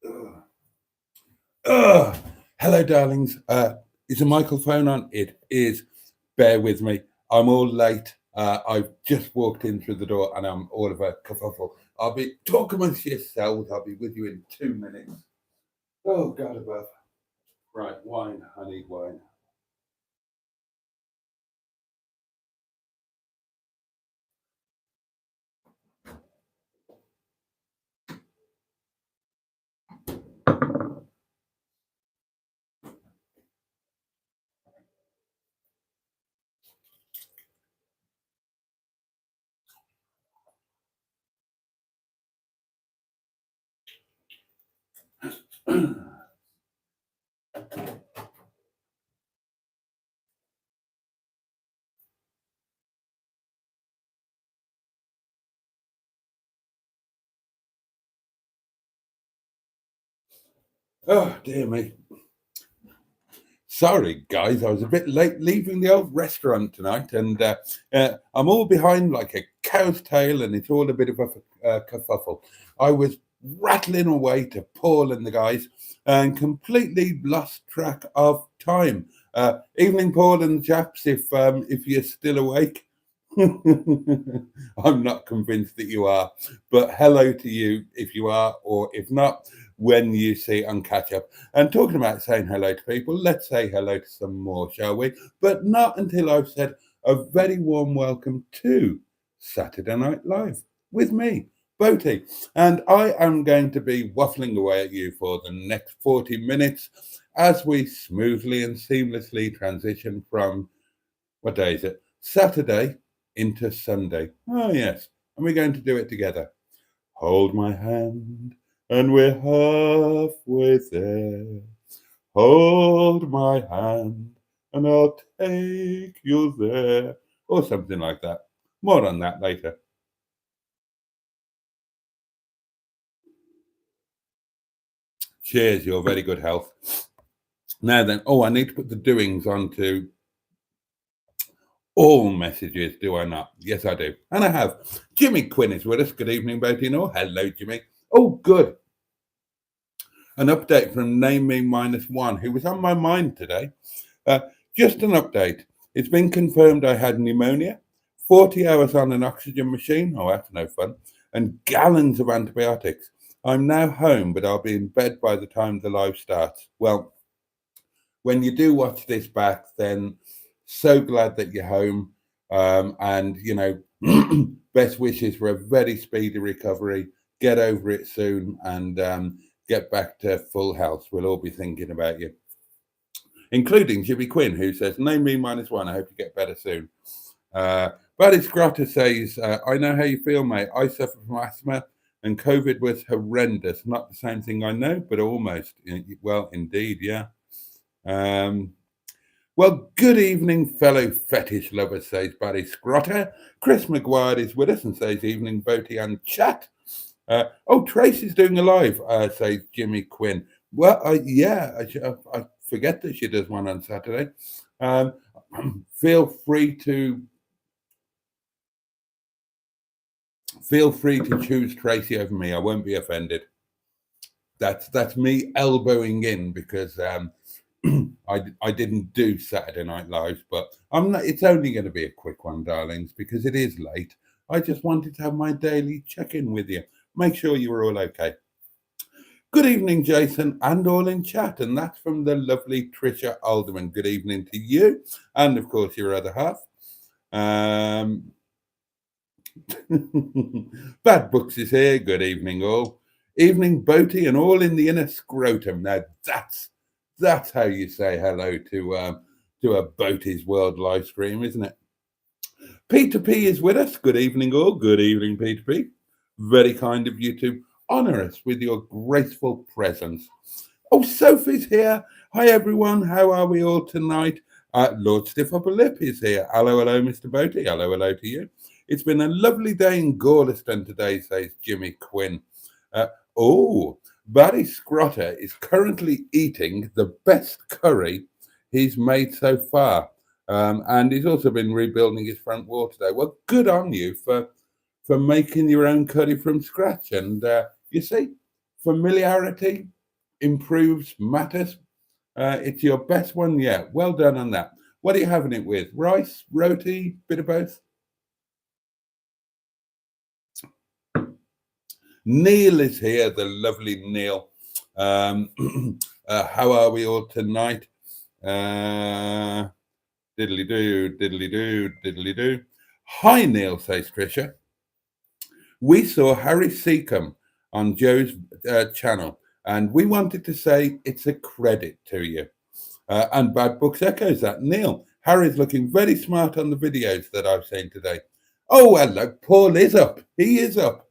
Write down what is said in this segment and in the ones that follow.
Ugh. Ugh. Hello, darlings. Is the microphone on? It is. Bear with me. I'm all late. I've just walked in through the door and I'm all of a kerfuffle. I'll be talk amongst yourselves. I'll be with you in 2 minutes. Oh, God above. Right, wine. I need wine. Oh, dear me. Sorry, guys, I was a bit late leaving the old restaurant tonight, and I'm all behind like a cow's tail, and it's all a bit of a kerfuffle. I was rattling away to Paul and the guys, and completely lost track of time. Evening, Paul and the chaps, if you're still awake. I'm not convinced that you are, but hello to you if you are, or if not, when you see it on catch up. And talking about saying hello to people, let's say hello to some more, shall we? But not until I've said a very warm welcome to Saturday Night Live with me, Boaty. And I am going to be waffling away at you for the next 40 minutes as we smoothly and seamlessly transition from, what day is it? Saturday into Sunday. Oh, yes. And we're going to do it together. Hold my hand, and we're halfway there. Hold my hand, and I'll take you there. Or something like that. More on that later. Cheers, your very good health. Now then, I need to put the doings onto all messages, do I not? Yes, I do. And I have. Jimmy Quinn is with us. Good evening, Boaty. Hello, Jimmy. Oh, good. An update from Name Me -1, who was on my mind today. Just an update. It's been confirmed I had pneumonia, 40 hours on an oxygen machine. Oh, that's no fun. And gallons of antibiotics. I'm now home, but I'll be in bed by the time the live starts. Well, when you do watch this back, then so glad that you're home. And, best wishes for a very speedy recovery. Get over it soon and get back to full health. We'll all be thinking about you, including Jimmy Quinn, who says, Name Me -1. I hope you get better soon. Buddy Scrotter says, I know how you feel, mate. I suffer from asthma and COVID was horrendous. Not the same thing, I know, but almost. Well, indeed, yeah. Well, good evening, fellow fetish lovers, says Barry Scrotter. Chris McGuire is with us and says, Evening, Boaty and chat. Tracy's doing a live, says Jimmy Quinn. Well, I forget that she does one on Saturday. Feel free to choose Tracy over me. I won't be offended. That's me elbowing in because I didn't do Saturday Night Live, but I'm not. It's only going to be a quick one, darlings, because it is late. I just wanted to have my daily check-in with you. Make sure you were all okay. Good evening, Jason, and all in chat. And that's from the lovely Trisha Alderman. Good evening to you, and of course your other half. Bad Books is here. Good evening, all. Evening, Boaty, and all in the inner scrotum. Now that's how you say hello to a Boaty's World live stream, isn't it? Peter P is with us. Good evening, all. Good evening, Peter P. Very kind of you to honour us with your graceful presence. Oh, Sophie's here. Hi, everyone. How are we all tonight? Lord Stiff Upper Lip is here. Hello, Mr. Boaty. Hello to you. It's been a lovely day in Gorliston today, says Jimmy Quinn. Barry Scrotter is currently eating the best curry he's made so far. And he's also been rebuilding his front wall today. Well, good on you for making your own curry from scratch. And you see, familiarity improves matters. It's your best one yet. Well done on that. What are you having it with? Rice, roti, bit of both? Neil is here, the lovely Neil. How are we all tonight? Diddly do, diddly do, diddly do. Hi, Neil, says Trisha. We saw Harry Seacombe on Joe's channel, and we wanted to say it's a credit to you. And Bad Books echoes that. Neil, Harry's looking very smart on the videos that I've seen today. Oh, hello, Paul is up. He is up.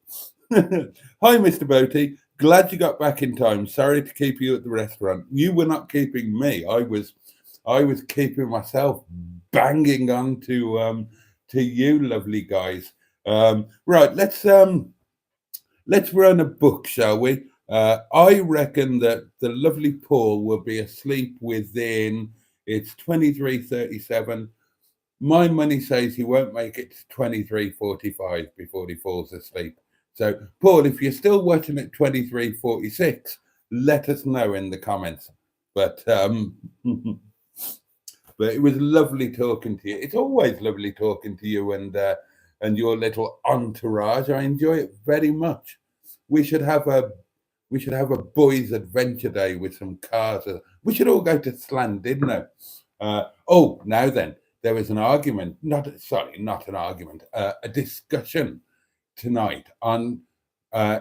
Hi, Mr. Boaty. Glad you got back in time. Sorry to keep you at the restaurant. You were not keeping me. I was keeping myself banging on to you, lovely guys. Right, let's run a book, shall we? I reckon that the lovely Paul will be asleep within. It's 23:37. My money says he won't make it to 23:45 before he falls asleep. So, Paul, if you're still watching at 23:46, let us know in the comments. But but it was lovely talking to you. It's always lovely talking to you and your little entourage. I enjoy it very much. We should have a boys' adventure day with some cars. We should all go to Llandudno. Oh, now then, there was an argument. Not an argument. A discussion tonight on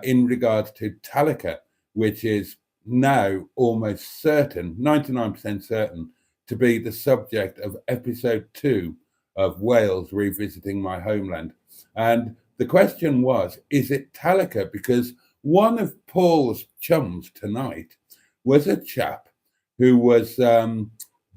in regards to Talacre, which is now almost certain, 99% certain, to be the subject of episode 2 of Wales Revisiting My Homeland. And the question was, is it Talacre? Because one of Paul's chums tonight was a chap who was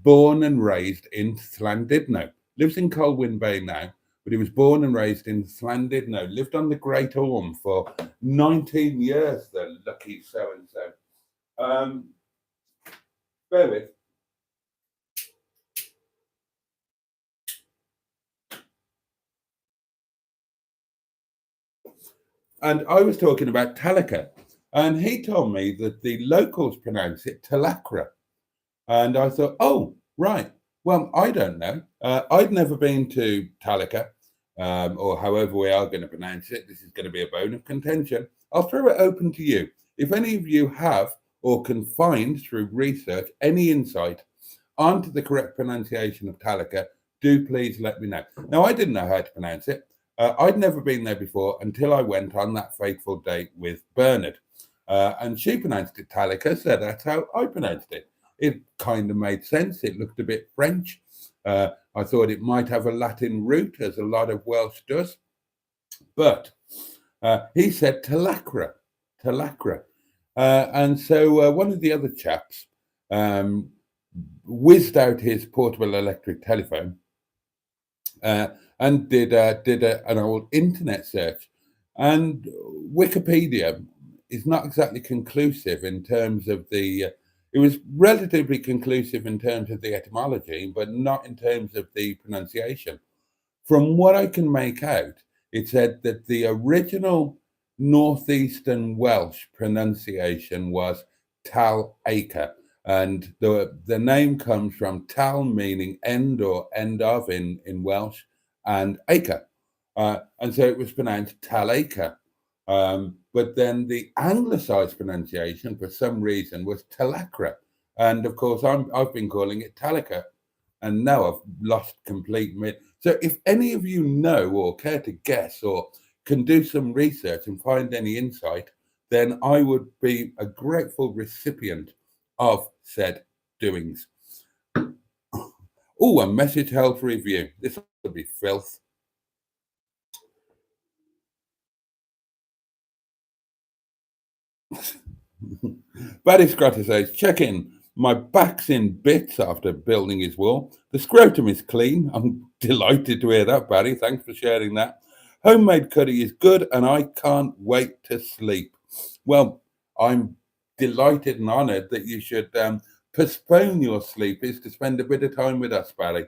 born and raised in Llandudno, lives in Colwyn Bay now, but he was born and raised in Llandudno, lived on the Great Orme for 19 years, the lucky so-and-so. Bear with. And I was talking about Talacre, and he told me that the locals pronounce it Talacre. And I thought, oh, right. Well, I don't know. I'd never been to Talacre, or however we are going to pronounce it. This is going to be a bone of contention. I'll throw it open to you. If any of you have or can find through research any insight onto the correct pronunciation of Talacre, do please let me know. Now, I didn't know how to pronounce it. I'd never been there before until I went on that fateful date with Bernard. And she pronounced it Talacre, so that's how I pronounced it. It kind of made sense. It looked a bit French. I thought it might have a Latin root, as a lot of Welsh does. But he said Talacre. And so one of the other chaps whizzed out his portable electric telephone and did an old internet search. And Wikipedia is not exactly conclusive in terms of the. It was relatively conclusive in terms of the etymology, but not in terms of the pronunciation. From what I can make out, it said that the original northeastern Welsh pronunciation was Talacre, and the name comes from tal, meaning end or end of in Welsh, and acre. And so it was pronounced Talacre. But then the anglicised pronunciation, for some reason, was Talacre. And of course, I've been calling it Talacre. And now I've lost complete. So if any of you know or care to guess or can do some research and find any insight, then I would be a grateful recipient of said doings. Oh, a message held for review. This will be filth. Barry Scrotter says, check in. My back's in bits after building his wall. The scrotum is clean. I'm delighted to hear that, Barry. Thanks for sharing that. Homemade curry is good, and I can't wait to sleep. Well, I'm delighted and honoured that you should postpone your sleep is to spend a bit of time with us, Barry.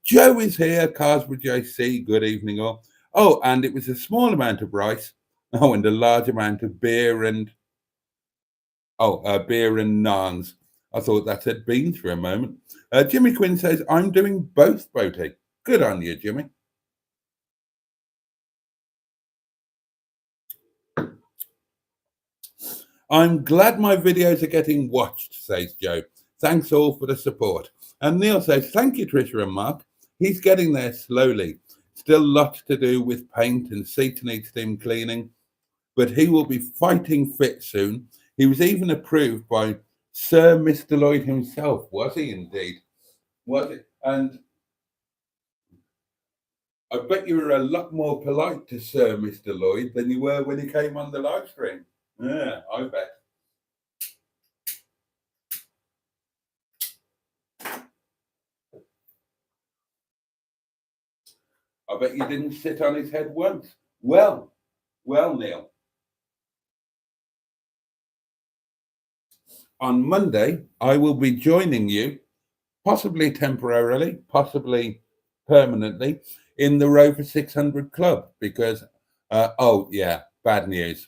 Joe is here, Carsbridge JC. Good evening, all. Oh, and it was a small amount of rice. Oh, and a large amount of beer and beer and naans. I thought that had beans for a moment. Jimmy Quinn says, I'm doing both, Boaty. Good on you, Jimmy. I'm glad my videos are getting watched, says Joe. Thanks all for the support. And Neil says, thank you, Trisha and Mark. He's getting there slowly. Still lots to do with paint and seats need steam cleaning, but he will be fighting fit soon. He was even approved by Sir Mr. Lloyd himself, was he indeed? Was it? And I bet you were a lot more polite to Sir Mr. Lloyd than you were when he came on the live stream. Yeah, I bet. I bet you didn't sit on his head once. Well, Neil. On Monday, I will be joining you, possibly temporarily, possibly permanently, in the Rover 600 Club because, bad news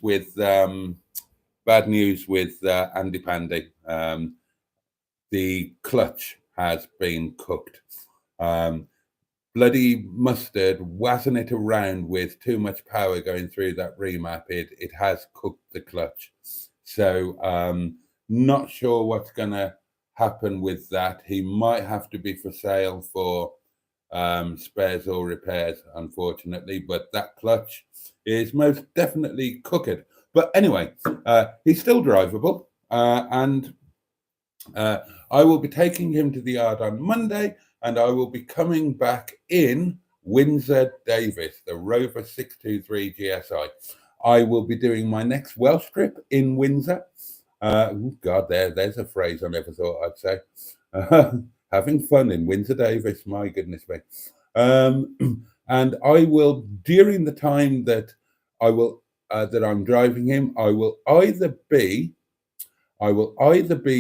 with Andy Pandy. The clutch has been cooked. Bloody mustard, wasn't it around with too much power going through that remap? It has cooked the clutch. So not sure what's going to happen with that. He might have to be for sale for spares or repairs, unfortunately, but that clutch is most definitely cooked. But anyway, he's still drivable, and I will be taking him to the yard on Monday, and I will be coming back in Windsor Davis, the Rover 623 GSI. I will be doing my next Welsh trip in Windsor. There's a phrase I never thought I'd say. Having fun in Windsor Davis, my goodness me. And I will, during the time that that I'm driving him, I will either be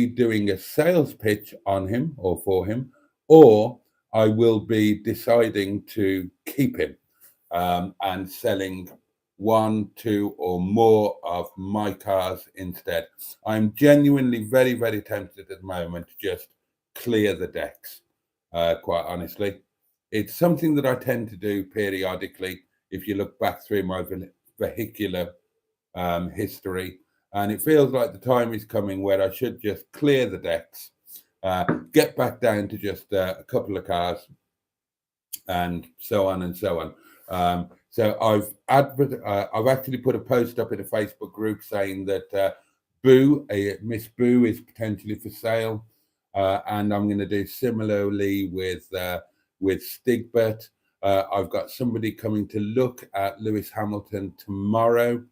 doing a sales pitch on him or for him, or I will be deciding to keep him and selling one, two, or more of my cars instead. I'm genuinely very, very tempted at the moment to just clear the decks, quite honestly. It's something that I tend to do periodically if you look back through my vehicular history. And it feels like the time is coming where I should just clear the decks, get back down to just a couple of cars, and so on and so on. So I've actually put a post up in a Facebook group saying that Miss Boo is potentially for sale, and I'm going to do similarly with Stigbert. I've got somebody coming to look at Lewis Hamilton tomorrow.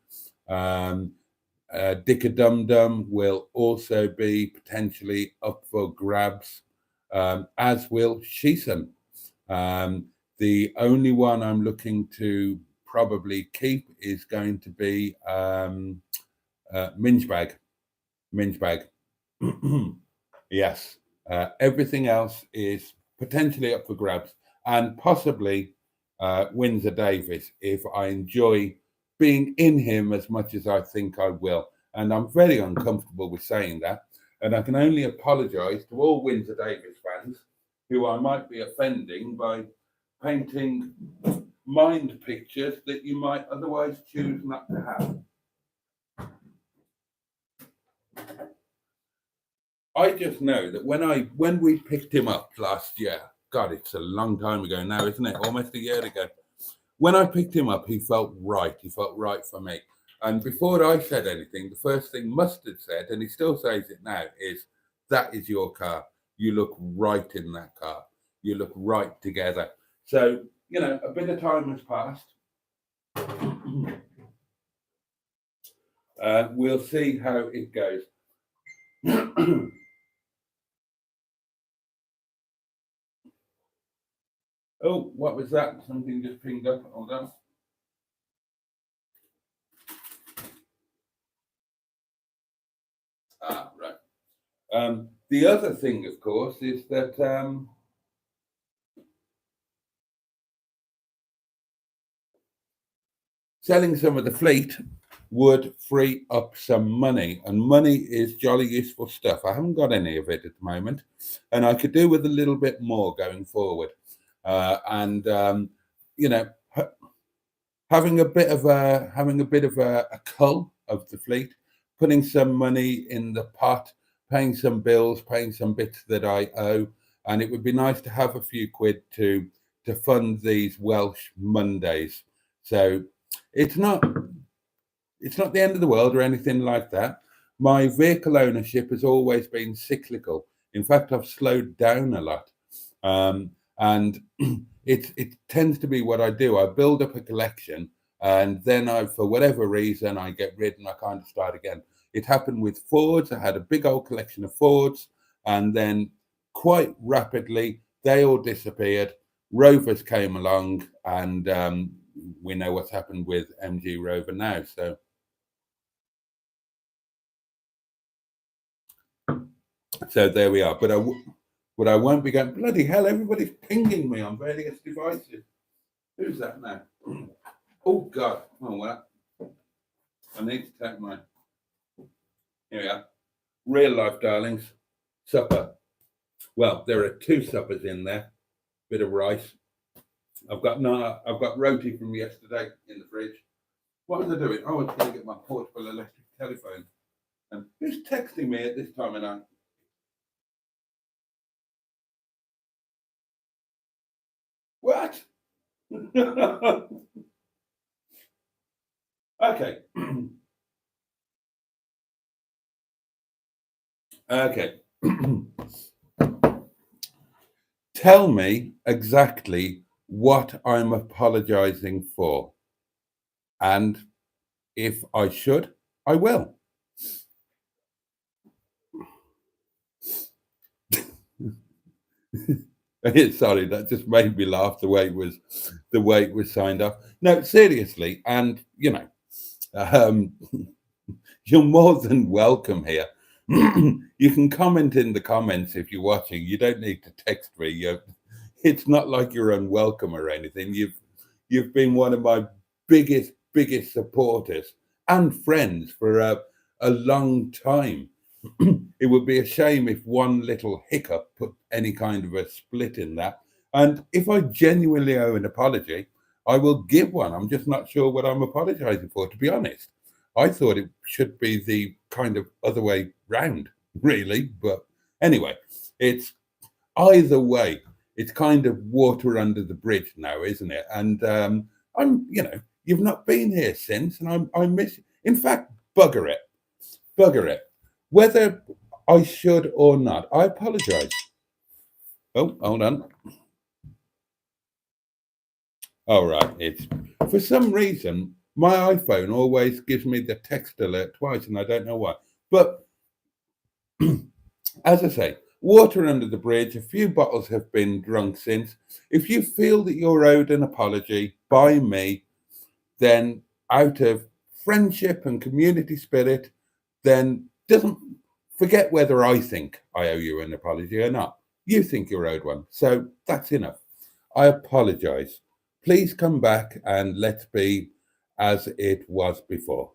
Dicka Dum Dum will also be potentially up for grabs, as will Sheeson. The only one I'm looking to probably keep is going to be Mingebag. Yes. Everything else is potentially up for grabs, and possibly Windsor Davis if I enjoy being in him as much as I think I will. And I'm very uncomfortable with saying that. And I can only apologise to all Windsor Davis fans who I might be offending by painting mind pictures that you might otherwise choose not to have. I just know that when we picked him up last year, God, it's a long time ago now, isn't it? Almost a year ago. When I picked him up, he felt right. He felt right for me. And before I said anything, the first thing Mustard said, and he still says it now, is, that is your car. You look right in that car. You look right together. So, a bit of time has passed. We'll see how it goes. Oh, what was that? Something just pinged up. Hold on. Right. The other thing, of course, is that selling some of the fleet would free up some money, and money is jolly useful stuff. I haven't got any of it at the moment, and I could do with a little bit more going forward. And you know, having a bit of a cull of the fleet, putting some money in the pot, paying some bills, paying some bits that I owe, and it would be nice to have a few quid to fund these Welsh Mondays. So it's not the end of the world or anything like that. My vehicle ownership has always been cyclical. In fact, I've slowed down a lot. And it tends to be what I do. I build up a collection, and then for whatever reason, I get rid and I kind of start again. It happened with Fords. I had a big old collection of Fords, and then quite rapidly they all disappeared. Rovers came along, and we know what's happened with MG Rover now. So there we are. But I won't be going, bloody hell, everybody's pinging me on various devices. Who's that now? Oh, God. Oh, well. I need to take my... Here we are. Real life, darlings. Supper. Well, there are 2 suppers in there. Bit of rice. I've got roti from yesterday in the fridge. What was I doing? I was going to get my portable electric telephone. And who's texting me at this time of night? What? Okay. Okay. Tell me exactly what I'm apologizing for. And if I should, I will. Sorry, that just made me laugh the way it was signed off. No, seriously, and you're more than welcome here. You can comment in the comments if you're watching. You don't need to text me. It's not like you're unwelcome or anything. You've been one of my biggest supporters and friends for a long time. It would be a shame if one little hiccup put any kind of a split in that. And if I genuinely owe an apology, I will give one. I'm just not sure what I'm apologizing for, to be honest. I thought it should be the kind of other way round, really. But anyway, it's either way, it's kind of water under the bridge now, isn't it? And you've not been here since, and I miss you. In fact, bugger it. Whether I should or not, I apologize. Oh, hold on. All right. It's for some reason my iPhone always gives me the text alert twice, and I don't know why. But as I say, water under the bridge. A few bottles have been drunk since. If you feel that you're owed an apology by me, then out of friendship and community spirit, then doesn't forget whether I think I owe you an apology or not. You think you're owed one. So that's enough. I apologize. Please come back and let's be as it was before.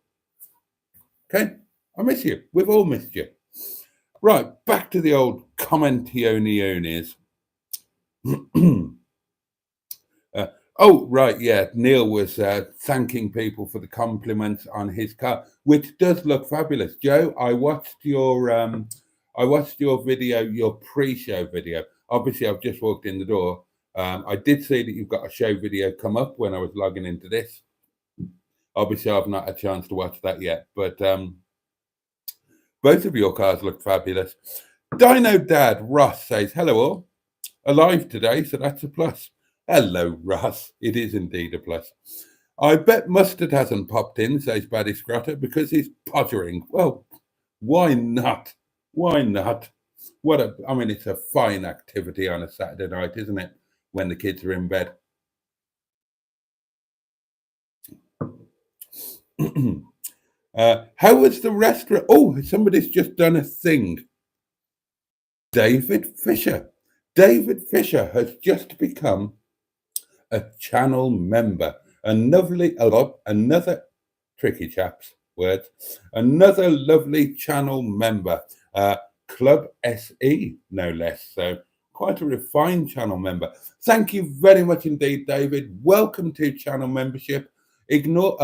Okay? I miss you. We've all missed you. Right, back to the old commentionionies. Oh, right, yeah. Neil was thanking people for the compliments on his car, which does look fabulous. Joe, I watched your video, your pre-show video. Obviously, I've just walked in the door. I did see that you've got a show video come up when I was logging into this. Obviously, I've not had a chance to watch that yet, but both of your cars look fabulous. Dino Dad Ross says, hello all. Alive today, so that's a plus. Hello, Ross. It is indeed a plus. I bet Mustard hasn't popped in, says Baddy Scrotter, because he's pottering. Well, why not? Why not? It's a fine activity on a Saturday night, isn't it? When the kids are in bed. How was the restaurant? Oh, somebody's just done a thing. David Fisher. David Fisher has just become a channel member. Another tricky chaps. words. Another lovely channel member, Club SE, no less. So quite a refined channel member. Thank you very much indeed, David. Welcome to channel membership. Ignore,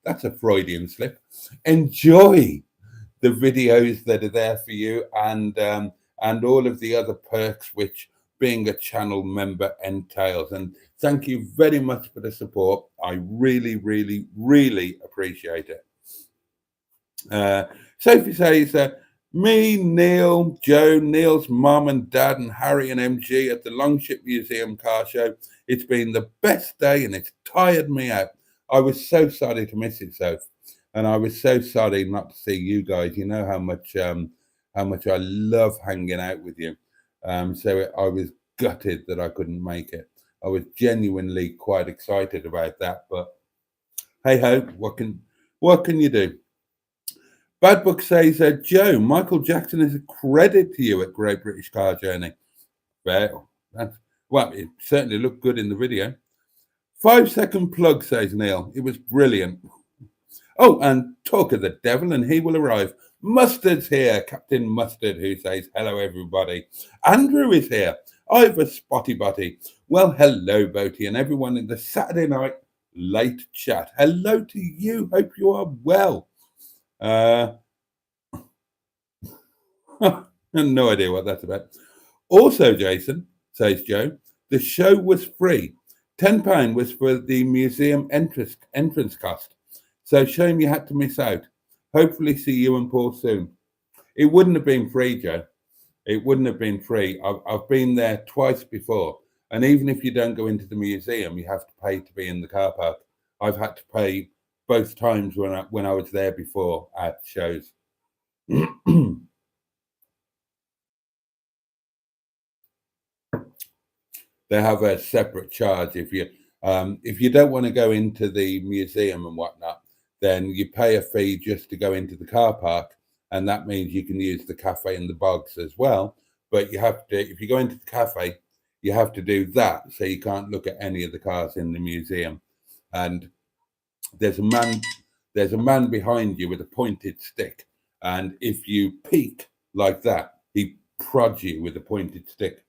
that's a Freudian slip. Enjoy the videos that are there for you, and all of the other perks which being a channel member entails. And thank you very much for the support. I really, really, really appreciate it. Sophie says, me, Neil, Joe, Neil's mum and dad, and Harry and MG at the Longship Museum car show. It's been the best day and it's tired me out. I was so sorry to miss it, Soph. And I was so sorry not to see you guys. You know how much I love hanging out with you. So I was gutted that I couldn't make it. I was genuinely quite excited about that, but hey ho, what can you do? Bad Book says, Joe, Michael Jackson is a credit to you at Great British Car Journey. Well, it certainly looked good in the video. 5-second plug, says Neil. It was brilliant. Oh, and talk of the devil, and he will arrive. Mustard's here, Captain Mustard, who says, hello, everybody. Andrew is here. I've a spotty butty. Well, hello, Boaty, and everyone in the Saturday night late chat. Hello to you. Hope you are well. No idea what that's about. Also, Jason, says Joe, the show was free. £10 was for the museum entrance cost. So shame you had to miss out. Hopefully see you and Paul soon. It wouldn't have been free, Joe. It wouldn't have been free. I've been there twice before. And even if you don't go into the museum, you have to pay to be in the car park. I've had to pay both times when I was there before at shows. They have a separate charge. If you don't want to go into the museum and whatnot, then you pay a fee just to go into the car park, and that means you can use the cafe and the bogs as well. But you have to, if you go into the cafe, you have to do that, so you can't look at any of the cars in the museum. And there's a man behind you with a pointed stick, and if you peek like that, he prods you with a pointed stick.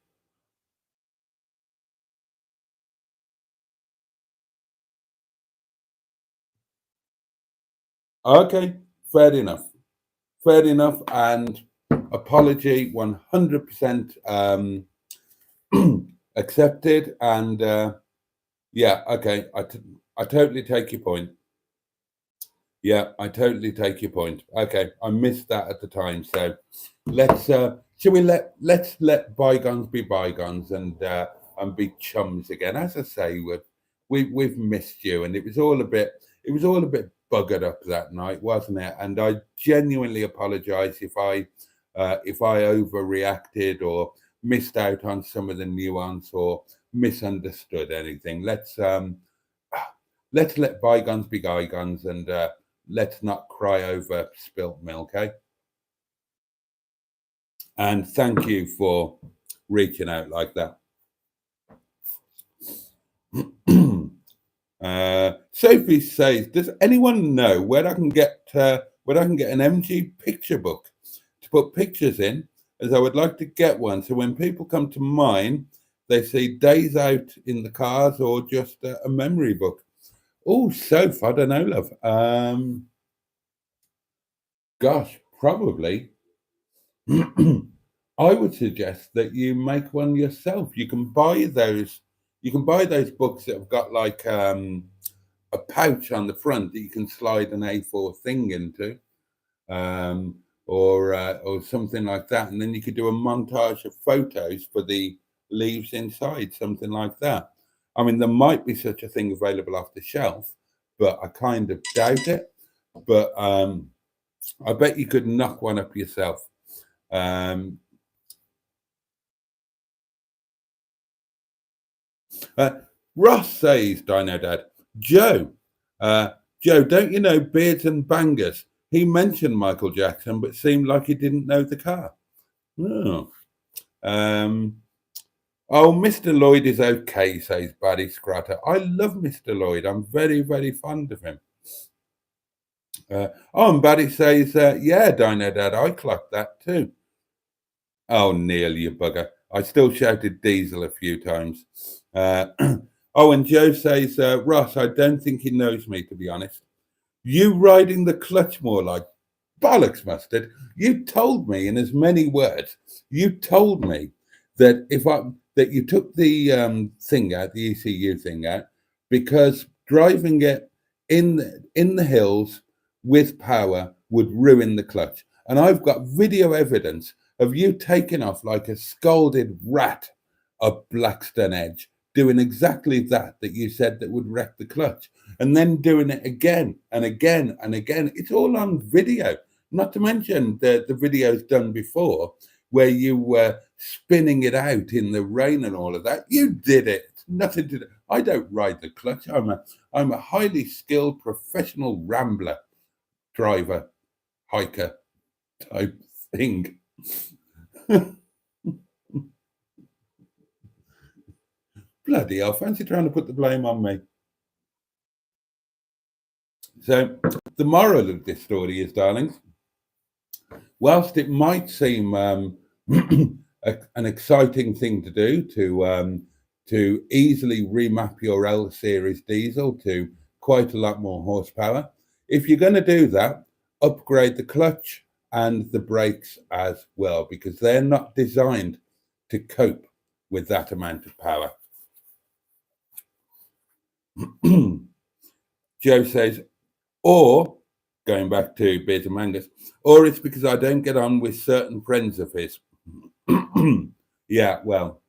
Okay, fair enough, and apology 100% accepted. And yeah, okay, I totally take your point. Yeah, I totally take your point. Okay, I missed that at the time. So let's let bygones be bygones and be chums again. As I say, we've missed you, and it was all a bit buggered up that night, wasn't it? And I genuinely apologise if I overreacted or missed out on some of the nuance or misunderstood anything. Let's let bygones be bygones, and let's not cry over spilt milk, eh? And thank you for reaching out like that. Sophie says, does anyone know where I can get an MG picture book to put pictures in, as I would like to get one, so when people come to mine, they see days out in the cars or just a memory book. Oh, Soph, I don't know, love. Gosh, probably. I would suggest that you make one yourself. You can buy those books that have got like a pouch on the front that you can slide an A4 thing into, or something like that, and then you could do a montage of photos for the leaves inside, something like that. I mean, there might be such a thing available off the shelf, but I kind of doubt it. But I bet you could knock one up yourself. Ross says, Dino Dad, Joe, don't you know Beards and Bangers? He mentioned Michael Jackson, but seemed like he didn't know the car. Oh, Mr. Lloyd is okay, says Barry Scratter. I love Mr. Lloyd. I'm very, very fond of him. And Buddy says, yeah, Dino Dad, I clocked that too. Oh, Neil, you bugger. I still shouted diesel a few times. Uh, and Joe says, Ross, I don't think he knows me, to be honest. You riding the clutch more like bollocks, Mustard. You told me in as many words, you told me that that you took the thing out, the ECU thing out, because driving it in the hills with power would ruin the clutch. And I've got video evidence of you taking off like a scalded rat up Blackstone Edge, doing exactly that you said that would wreck the clutch, and then doing it again and again and again. It's all on video. Not to mention the videos done before where you were spinning it out in the rain and all of that. You did it. It's nothing to do. I don't ride the clutch. I'm a highly skilled professional rambler, driver, hiker type thing. Bloody hell, fancy trying to put the blame on me. So the moral of this story is, darlings, whilst it might seem an exciting thing to do to easily remap your L series diesel to quite a lot more horsepower, if you're going to do that, upgrade the clutch and the brakes as well, because they're not designed to cope with that amount of power. Joe says, or going back to Beers and Mangus, or it's because I don't get on with certain friends of his. Yeah, well,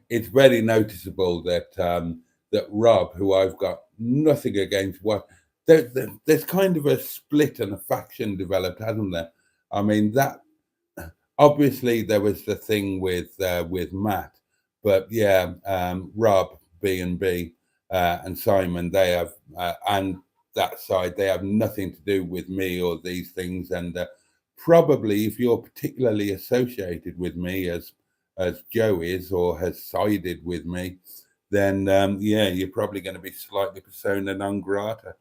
it's very noticeable that that Rob, who I've got nothing against, there's kind of a split and a faction developed, hasn't there? I mean, that obviously there was the thing with Matt, but yeah, Rob B&B and Simon, they have and that side, they have nothing to do with me or these things. And probably if you're particularly associated with me as Joe is, or has sided with me, then yeah, you're probably going to be slightly persona non grata.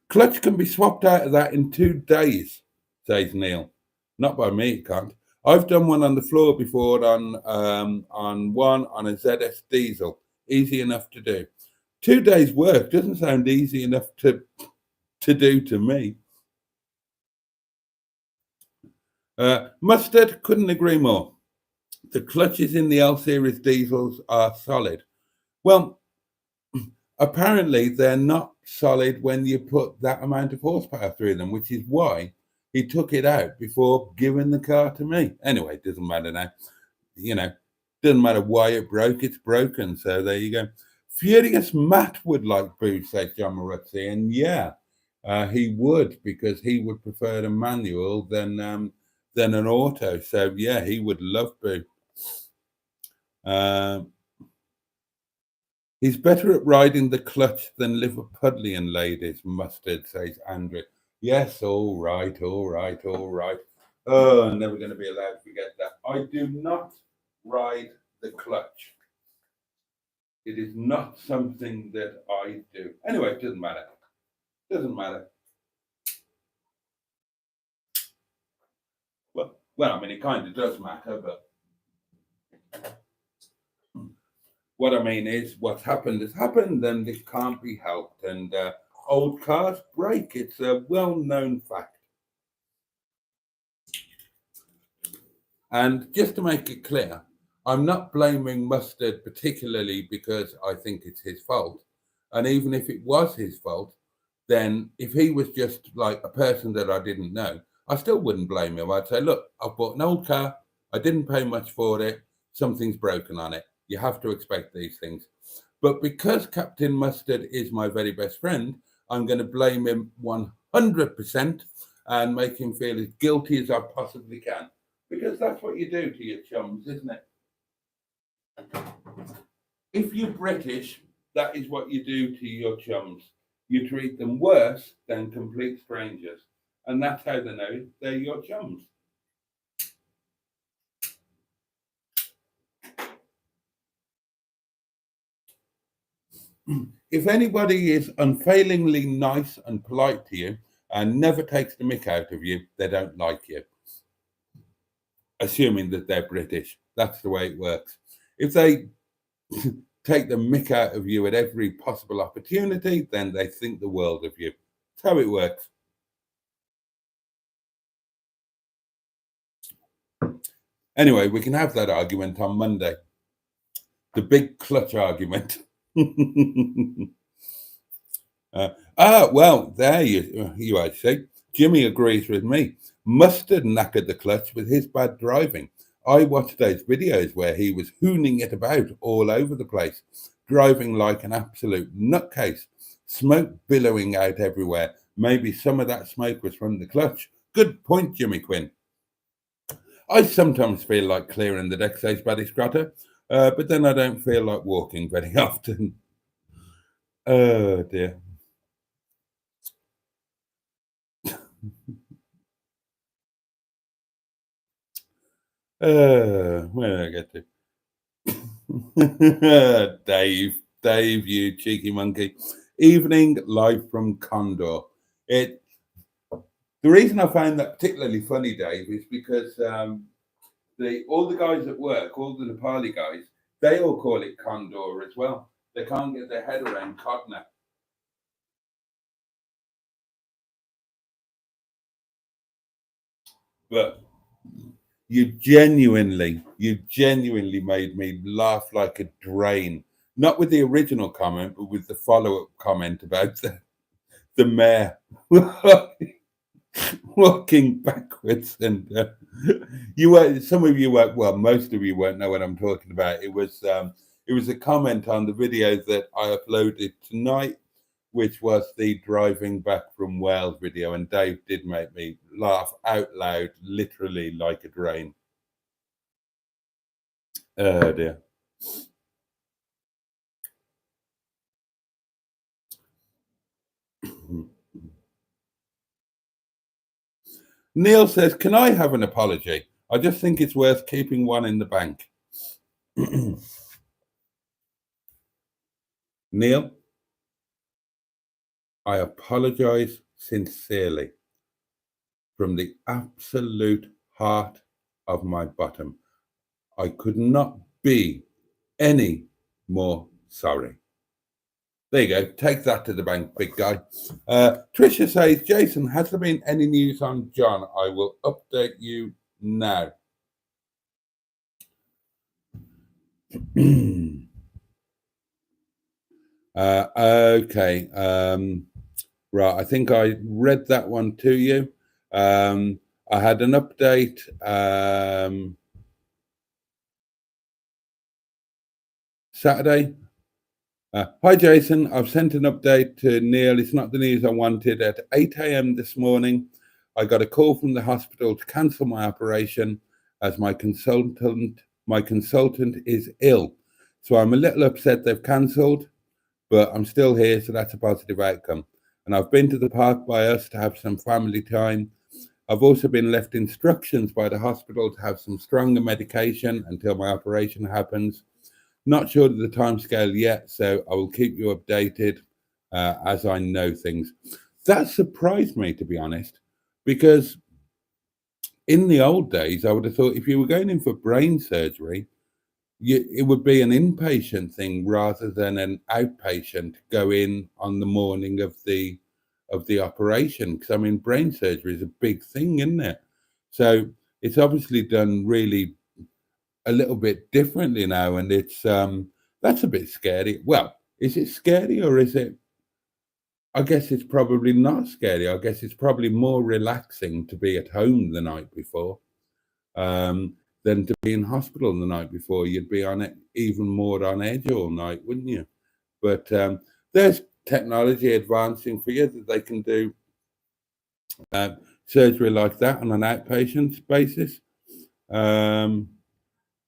Clutch can be swapped out of that in 2 days, says Neil. Not by me, it can't. I've done one on the floor before on a ZS diesel. Easy enough to do. 2 days work doesn't sound easy enough to do to me. Mustard, couldn't agree more. The clutches in the L series diesels are solid. Well, apparently they're not solid when you put that amount of horsepower through them, which is why he took it out before giving the car to me. Anyway, it doesn't matter now. You know, doesn't matter why it broke, it's broken. So there you go. Furious Matt would like boo, says John Maruzzi. And yeah, he would, because he would prefer a manual than an auto. So yeah, he would love boo. He's better at riding the clutch than Liverpudlian ladies, Mustard, says Andrew. Yes, all right. Oh, I'm never going to be allowed to forget that. I do not ride the clutch. It is not something that I do. Anyway, it doesn't matter. Well, I mean, it kind of does matter, but what I mean is, what's happened has happened, and it can't be helped. And old cars break. It's a well-known fact. And just to make it clear, I'm not blaming Mustard particularly because I think it's his fault. And even if it was his fault, then if he was just like a person that I didn't know, I still wouldn't blame him. I'd say, look, I bought an old car. I didn't pay much for it. Something's broken on it. You have to expect these things. But because Captain Mustard is my very best friend, I'm going to blame him 100% and make him feel as guilty as I possibly can. Because that's what you do to your chums, isn't it? If you're British, that is what you do to your chums. You treat them worse than complete strangers. And that's how they know they're your chums. if anybody is unfailingly nice and polite to you and never takes the mick out of you, they don't like you. Assuming that they're British. That's the way it works. If they take the mick out of you at every possible opportunity, then they think the world of you. That's how it works. Anyway, we can have that argument on Monday. The big clutch argument. Well, there you I see. Jimmy agrees with me. Mustard knackered the clutch with his bad driving. I watched those videos where he was hooning it about all over the place, driving like an absolute nutcase, smoke billowing out everywhere. Maybe some of that smoke was from the clutch. Good point, Jimmy Quinn. I sometimes feel like clearing the deck, says Buddy Scrotter, but then I don't feel like walking very often. Oh dear. Where did I get to? Dave, you cheeky monkey. Evening live from Condor. The reason I found that particularly funny, Dave, is because all the guys at work, all the Nepali guys, they all call it Condor as well. They can't get their head around Codner. But you genuinely made me laugh like a drain. Not with the original comment, but with the follow-up comment about the mayor walking backwards. And some of you won't, well, most of you won't know what I'm talking about. It was a comment on the video that I uploaded tonight, which was the driving back from Wales video, and Dave did make me laugh out loud, literally like a drain. Oh dear. Neil says, can I have an apology? I just think it's worth keeping one in the bank. Neil, I apologize sincerely from the absolute heart of my bottom. I could not be any more sorry. There you go. Take that to the bank, big guy. Tricia says, Jason, has there been any news on John? I will update you now. Okay. Right. I think I read that one to you. I had an update. Saturday. Hi, Jason. I've sent an update to Neil. It's not the news I wanted. At 8 a.m. this morning, I got a call from the hospital to cancel my operation as my consultant is ill. So I'm a little upset they've cancelled, but I'm still here, so that's a positive outcome. And I've been to the park by us to have some family time. I've also been left instructions by the hospital to have some stronger medication until my operation happens. Not sure of the timescale yet, so I will keep you updated as I know things. That surprised me, to be honest, because in the old days, I would have thought if you were going in for brain surgery, it would be an inpatient thing rather than an outpatient go in on the morning of the operation. Because I mean, brain surgery is a big thing, isn't it? So it's obviously done really a little bit differently now, and it's that's a bit scary. Well, is it scary or is it? I guess it's probably not scary. I guess it's probably more relaxing to be at home the night before than to be in hospital the night before. You'd be on it even more on edge all night, wouldn't you? But there's technology advancing for you that they can do surgery like that on an outpatient basis.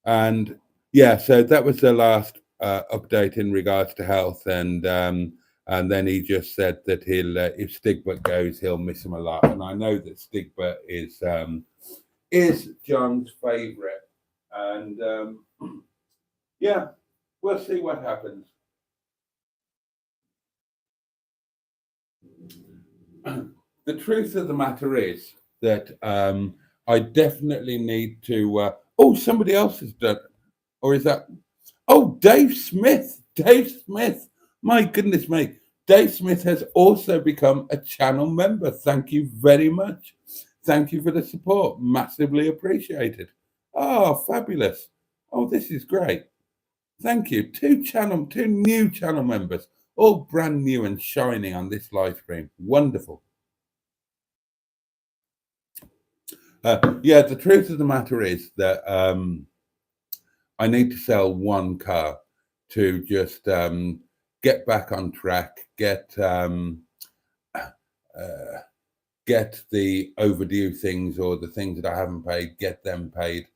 And yeah, so that was the last update in regards to health, and then he just said that he'll if Stigbert goes, he'll miss him a lot. And I know that Stigbert is John's favourite, and yeah, we'll see what happens. the truth of the matter is that I definitely need to. Oh, somebody else has done, or is that? Oh, Dave Smith. Dave Smith. My goodness me. Dave Smith has also become a channel member. Thank you very much. Thank you for the support. Massively appreciated. Oh, fabulous. Oh, this is great. Thank you. Two new channel members, all brand new and shining on this live stream. Wonderful. Yeah, the truth of the matter is that I need to sell one car to just get back on track, get the overdue things or the things that I haven't paid, get them paid,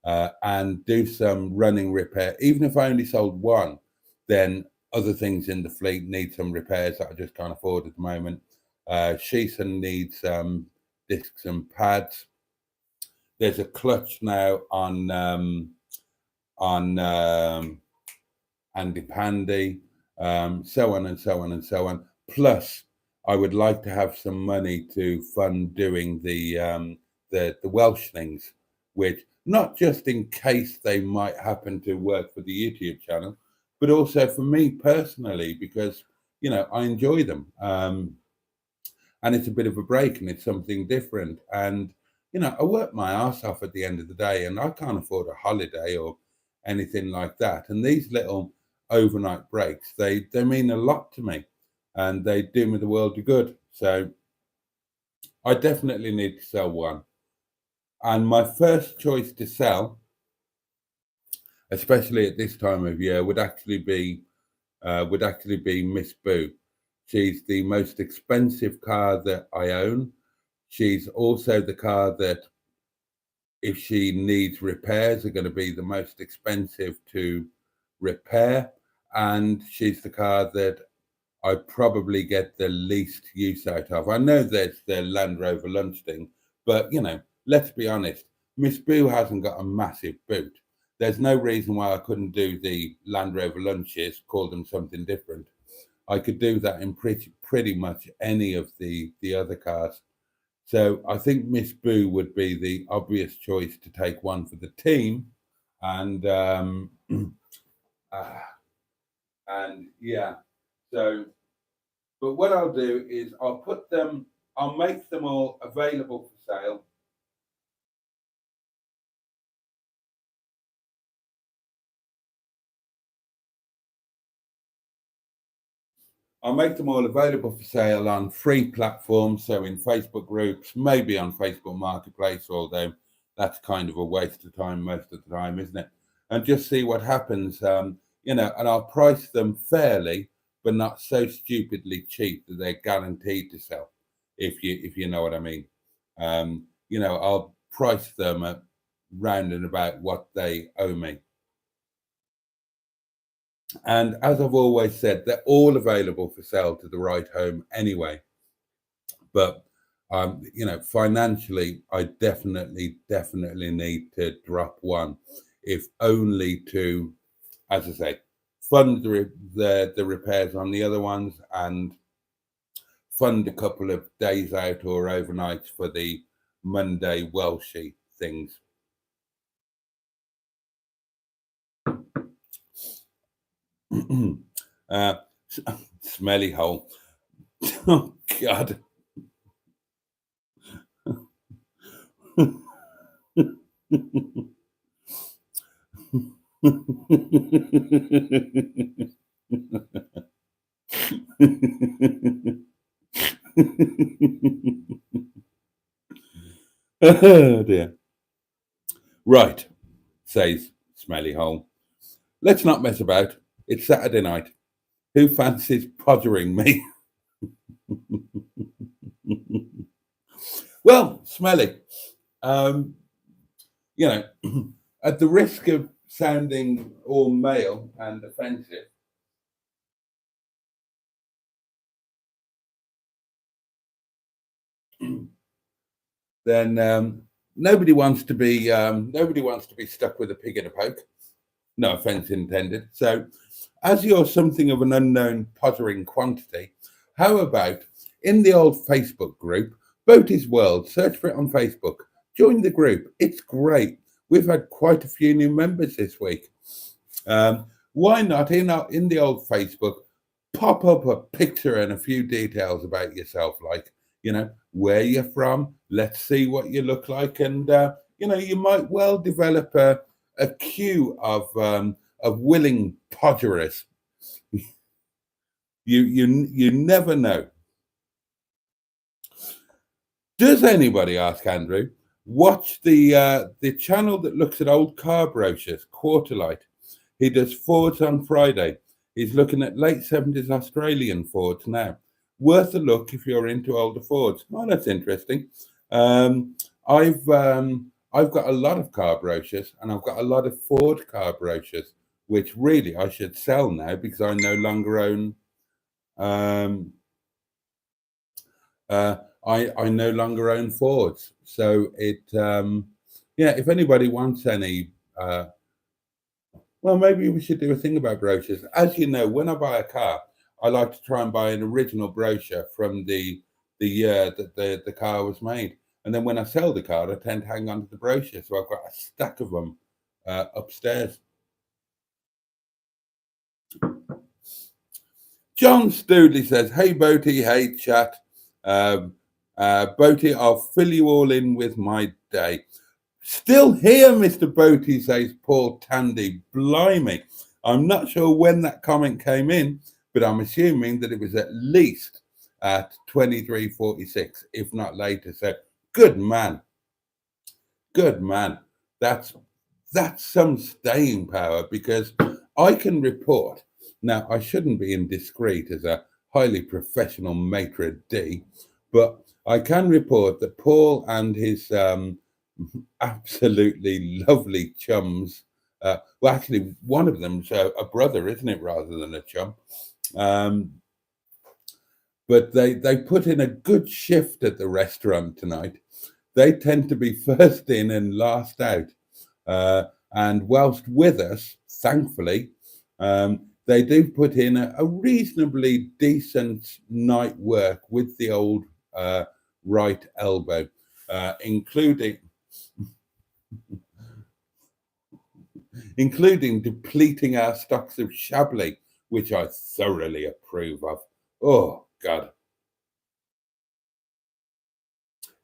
and do some running repair. Even if I only sold one, then other things in the fleet need some repairs that I just can't afford at the moment. Sheeson needs discs and pads. There's a clutch now on Andy Pandy, so on and so on and so on. Plus, I would like to have some money to fund doing the Welsh things, which not just in case they might happen to work for the YouTube channel, but also for me personally, because I enjoy them, and it's a bit of a break and it's something different. And I work my ass off at the end of the day, and I can't afford a holiday or anything like that. And these little overnight breaks, they mean a lot to me, and they do me the world of good. So I definitely need to sell one. And my first choice to sell, especially at this time of year, would actually be Miss Boo. She's the most expensive car that I own. She's also the car that, if she needs repairs, are going to be the most expensive to repair. And she's the car that I probably get the least use out of. I know there's the Land Rover lunch thing, but let's be honest, Miss Boo hasn't got a massive boot. There's no reason why I couldn't do the Land Rover lunches, call them something different. I could do that in pretty much any of the other cars. So I think Miss Boo would be the obvious choice to take one for the team, and yeah. So, but what I'll do is I'll make them all available for sale. I'll make them all available for sale on free platforms, so in Facebook groups, maybe on Facebook Marketplace, although that's kind of a waste of time most of the time, isn't it? And just see what happens, and I'll price them fairly, but not so stupidly cheap that they're guaranteed to sell, if you know what I mean. I'll price them at round and about what they owe me. And as I've always said, they're all available for sale to the right home anyway. But financially, I definitely need to drop one, if only to, as I say, fund the repairs on the other ones, and fund a couple of days out or overnights for the Monday Welshy things. Smelly hole. Oh God. Oh dear. Right, says Smelly Hole. Let's not mess about. It's Saturday night. Who fancies pottering me? Well, Smelly, at the risk of sounding all male and offensive, then nobody wants to be stuck with a pig in a poke. No offense intended. So, as you're something of an unknown pottering quantity, how about in the old Facebook group, Boaty's World. Search for it on Facebook. Join the group. It's great. We've had quite a few new members this week. Why not in the old Facebook, pop up a picture and a few details about yourself, like, where you're from. Let's see what you look like, and you might well develop a queue of willing podgerers. You never know. Does anybody, ask Andrew, watch the channel that looks at old car brochures, Quarterlight? He does Fords on Friday. He's looking at late 70s Australian Fords now. Worth a look if you're into older Fords. Oh, that's interesting. I've got a lot of car brochures, and I've got a lot of Ford car brochures, which really I should sell now because I no longer own. I no longer own Fords, so if anybody wants any. Well, maybe we should do a thing about brochures. As you know, when I buy a car, I like to try and buy an original brochure from the year that the car was made. And then when I sell the car, I tend to hang on to the brochure. So I've got a stack of them upstairs. John Stoodley says, "Hey, Boaty, hey, chat. Boaty, I'll fill you all in with my day." Still here, Mr. Boaty, says Paul Tandy. Blimey. I'm not sure when that comment came in, but I'm assuming that it was at least at 23:46, if not later. So good man. Good man. That's some staying power, because I can report. Now, I shouldn't be indiscreet as a highly professional maitre d', but I can report that Paul and his absolutely lovely chums. Well, actually, one of them's a brother, isn't it, rather than a chum? But they put in a good shift at the restaurant tonight. They tend to be first in and last out. And whilst with us, thankfully, they do put in a reasonably decent night work with the old right elbow, including depleting our stocks of Chablis, which I thoroughly approve of. Oh, God.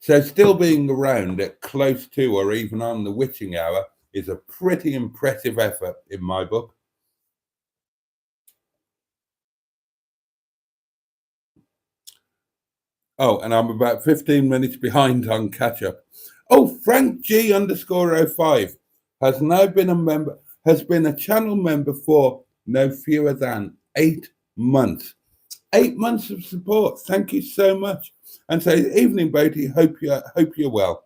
So still being around at close to or even on the witching hour is a pretty impressive effort in my book. Oh, and I'm about 15 minutes behind on catch-up. Oh, Frank G _05 has now been a channel member for no fewer than 8 months. 8 months of support. Thank you so much. And so, evening, Boaty. Hope you're well.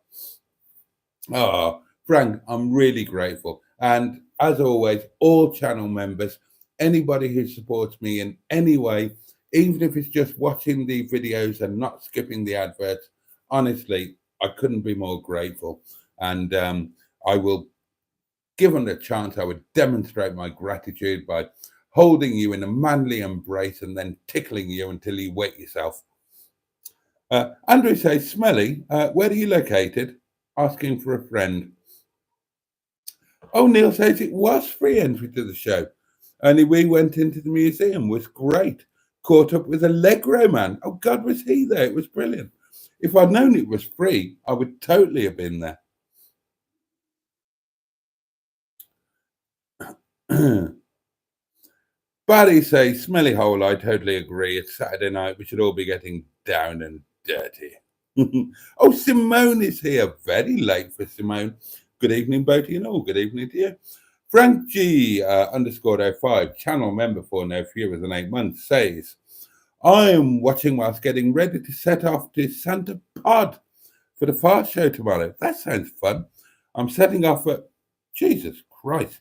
Oh, Frank, I'm really grateful. And as always, all channel members, anybody who supports me in any way, even if it's just watching the videos and not skipping the adverts, honestly, I couldn't be more grateful. And I will, given the chance, I would demonstrate my gratitude by holding you in a manly embrace and then tickling you until you wet yourself. Andrew says, "Smelly, where are you located?" Asking for a friend. Oh, Neil says it was free entry to the show. Only we went into the museum. Was great. Caught up with Allegro Man. Oh, God, was he there? It was brilliant. If I'd known it was free, I would totally have been there. Barry says, "Smelly hole, I totally agree. It's Saturday night. We should all be getting down and dirty." Oh, Simone is here. Very late for Simone. Good evening, Boaty, and all. Good evening to you. Frank G _05, channel member for no fewer than 8 months, says, "I am watching whilst getting ready to set off to Santa Pod for the fast show tomorrow." That sounds fun. I'm setting off at, Jesus Christ.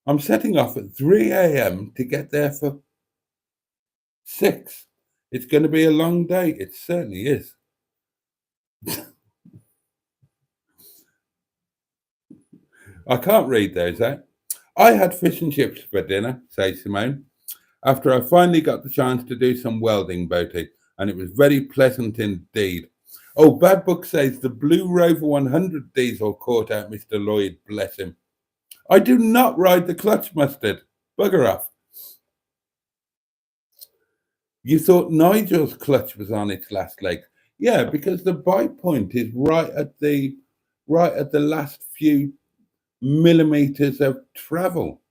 I'm setting off at 3 a.m. to get there for 6. It's going to be a long day. It certainly is. I can't read those out. "I had fish and chips for dinner," says Simone, "after I finally got the chance to do some welding, Boaty. and it was very pleasant indeed. Oh, Bad Book says the Blue Rover 100 diesel caught out Mr. Lloyd, bless him. I do not ride the clutch, Mustard. Bugger off. You thought Nigel's clutch was on its last leg. Yeah, because the bite point is right at the last few millimeters of travel.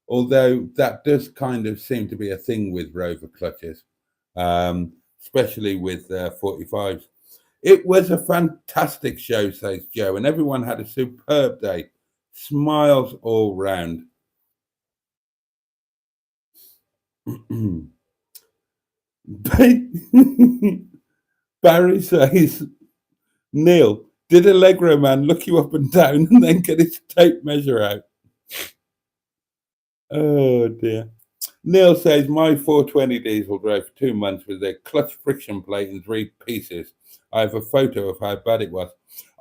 Although that does kind of seem to be a thing with Rover clutches, especially with 45s. It was a fantastic show, says Joe, and everyone had a superb day. Smiles all round. Barry says, Neil, did Allegro man look you up and down and then get his tape measure out? Oh dear. Neil says, my 420 diesel drove for 2 months with a clutch friction plate in 3 pieces. I have a photo of how bad it was.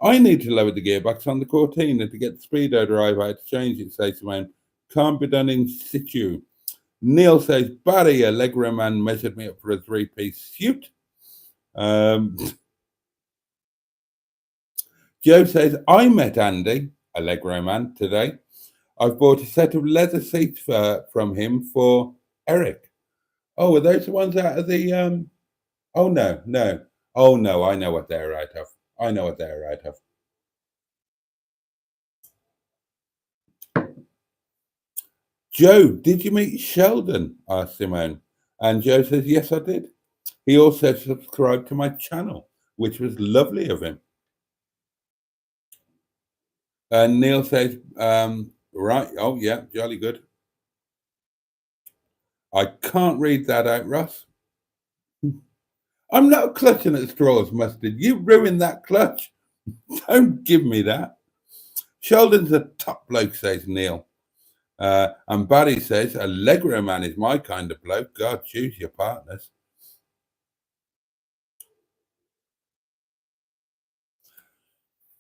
I need to lower the gearbox on the Cortina to get the speedo drive out to change it, says Simone. Can't be done in situ. Neil says, Barry, Allegro man measured me up for a 3-piece suit. Joe says, I met Andy, Allegro man, today. I've bought a set of leather seats from him for Eric. Oh, are those the ones out of the oh no. Oh no, I know what they're out of. Joe, did you meet Sheldon? Asked Simone. And Joe says, yes, I did. He also subscribed to my channel, which was lovely of him. And Neil says, right, oh yeah, jolly good. I can't read that out, Russ. I'm not clutching at straws, Mustard. You ruined that clutch. Don't give me that. Sheldon's a top bloke, says Neil. And Barry says, Allegro man is my kind of bloke. God, choose your partners.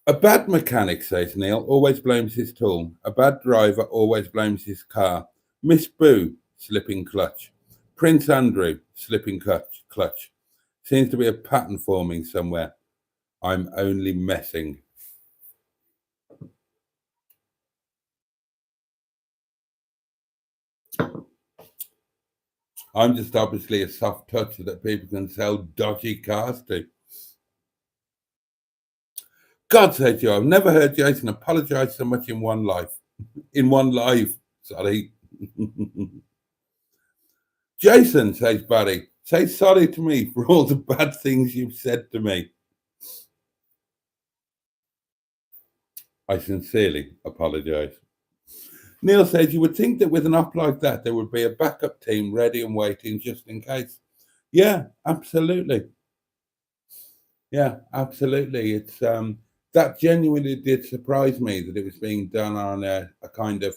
A bad mechanic, says Neil, always blames his tool. A bad driver always blames his car. Miss Boo, slipping clutch. Prince Andrew, slipping clutch. Seems to be a pattern forming somewhere. I'm only messing. I'm just obviously a soft touch that people can sell dodgy cars to. God sake you, I've never heard Jason apologise so much in one life. In one live, sorry. Jason, says Barry, say sorry to me for all the bad things you've said to me. I sincerely apologise. Neil says, you would think that with an op like that, there would be a backup team ready and waiting just in case. Yeah, absolutely. Yeah, absolutely. It's that genuinely did surprise me that it was being done on a kind of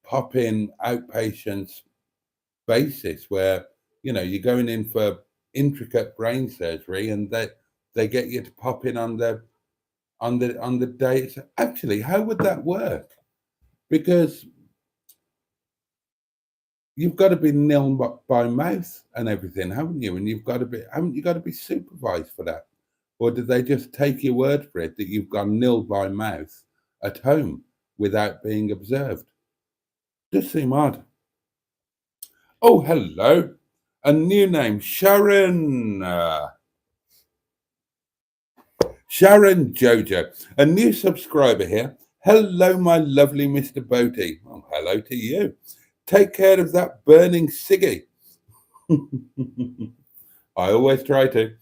pop-in outpatients basis where, you know, you're going in for intricate brain surgery and they get you to pop in on the day. Actually, how would that work? Because you've got to be nil by mouth and everything, haven't you? And haven't you got to be supervised for that? Or did they just take your word for it that you've gone nil by mouth at home without being observed? Does seem odd. Oh, hello. A new name, Sharon. Sharon Jojo. A new subscriber here. Hello, my lovely Mr. Boaty. Well, hello to you. Take care of that burning ciggy. I always try to.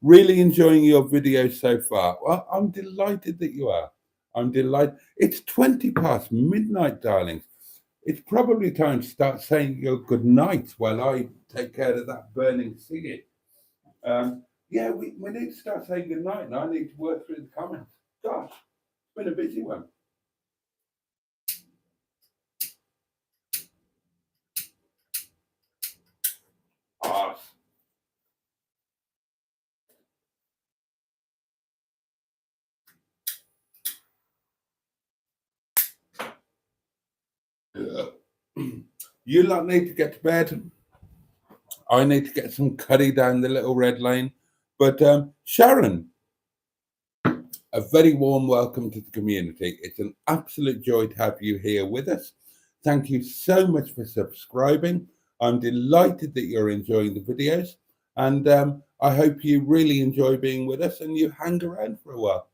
Really enjoying your video so far. Well, I'm delighted that you are. I'm delighted. It's 20 past midnight, darlings. It's probably time to start saying your good night while I take care of that burning ciggy. Yeah, we need to start saying good night, and I need to work through the comments. Gosh, it's been a busy one. Arse. You lot need to get to bed. I need to get some curry down the little red lane. But Sharon, a very warm welcome to the community. It's an absolute joy to have you here with us. Thank you so much for subscribing. I'm delighted that you're enjoying the videos, and I hope you really enjoy being with us and you hang around for a while.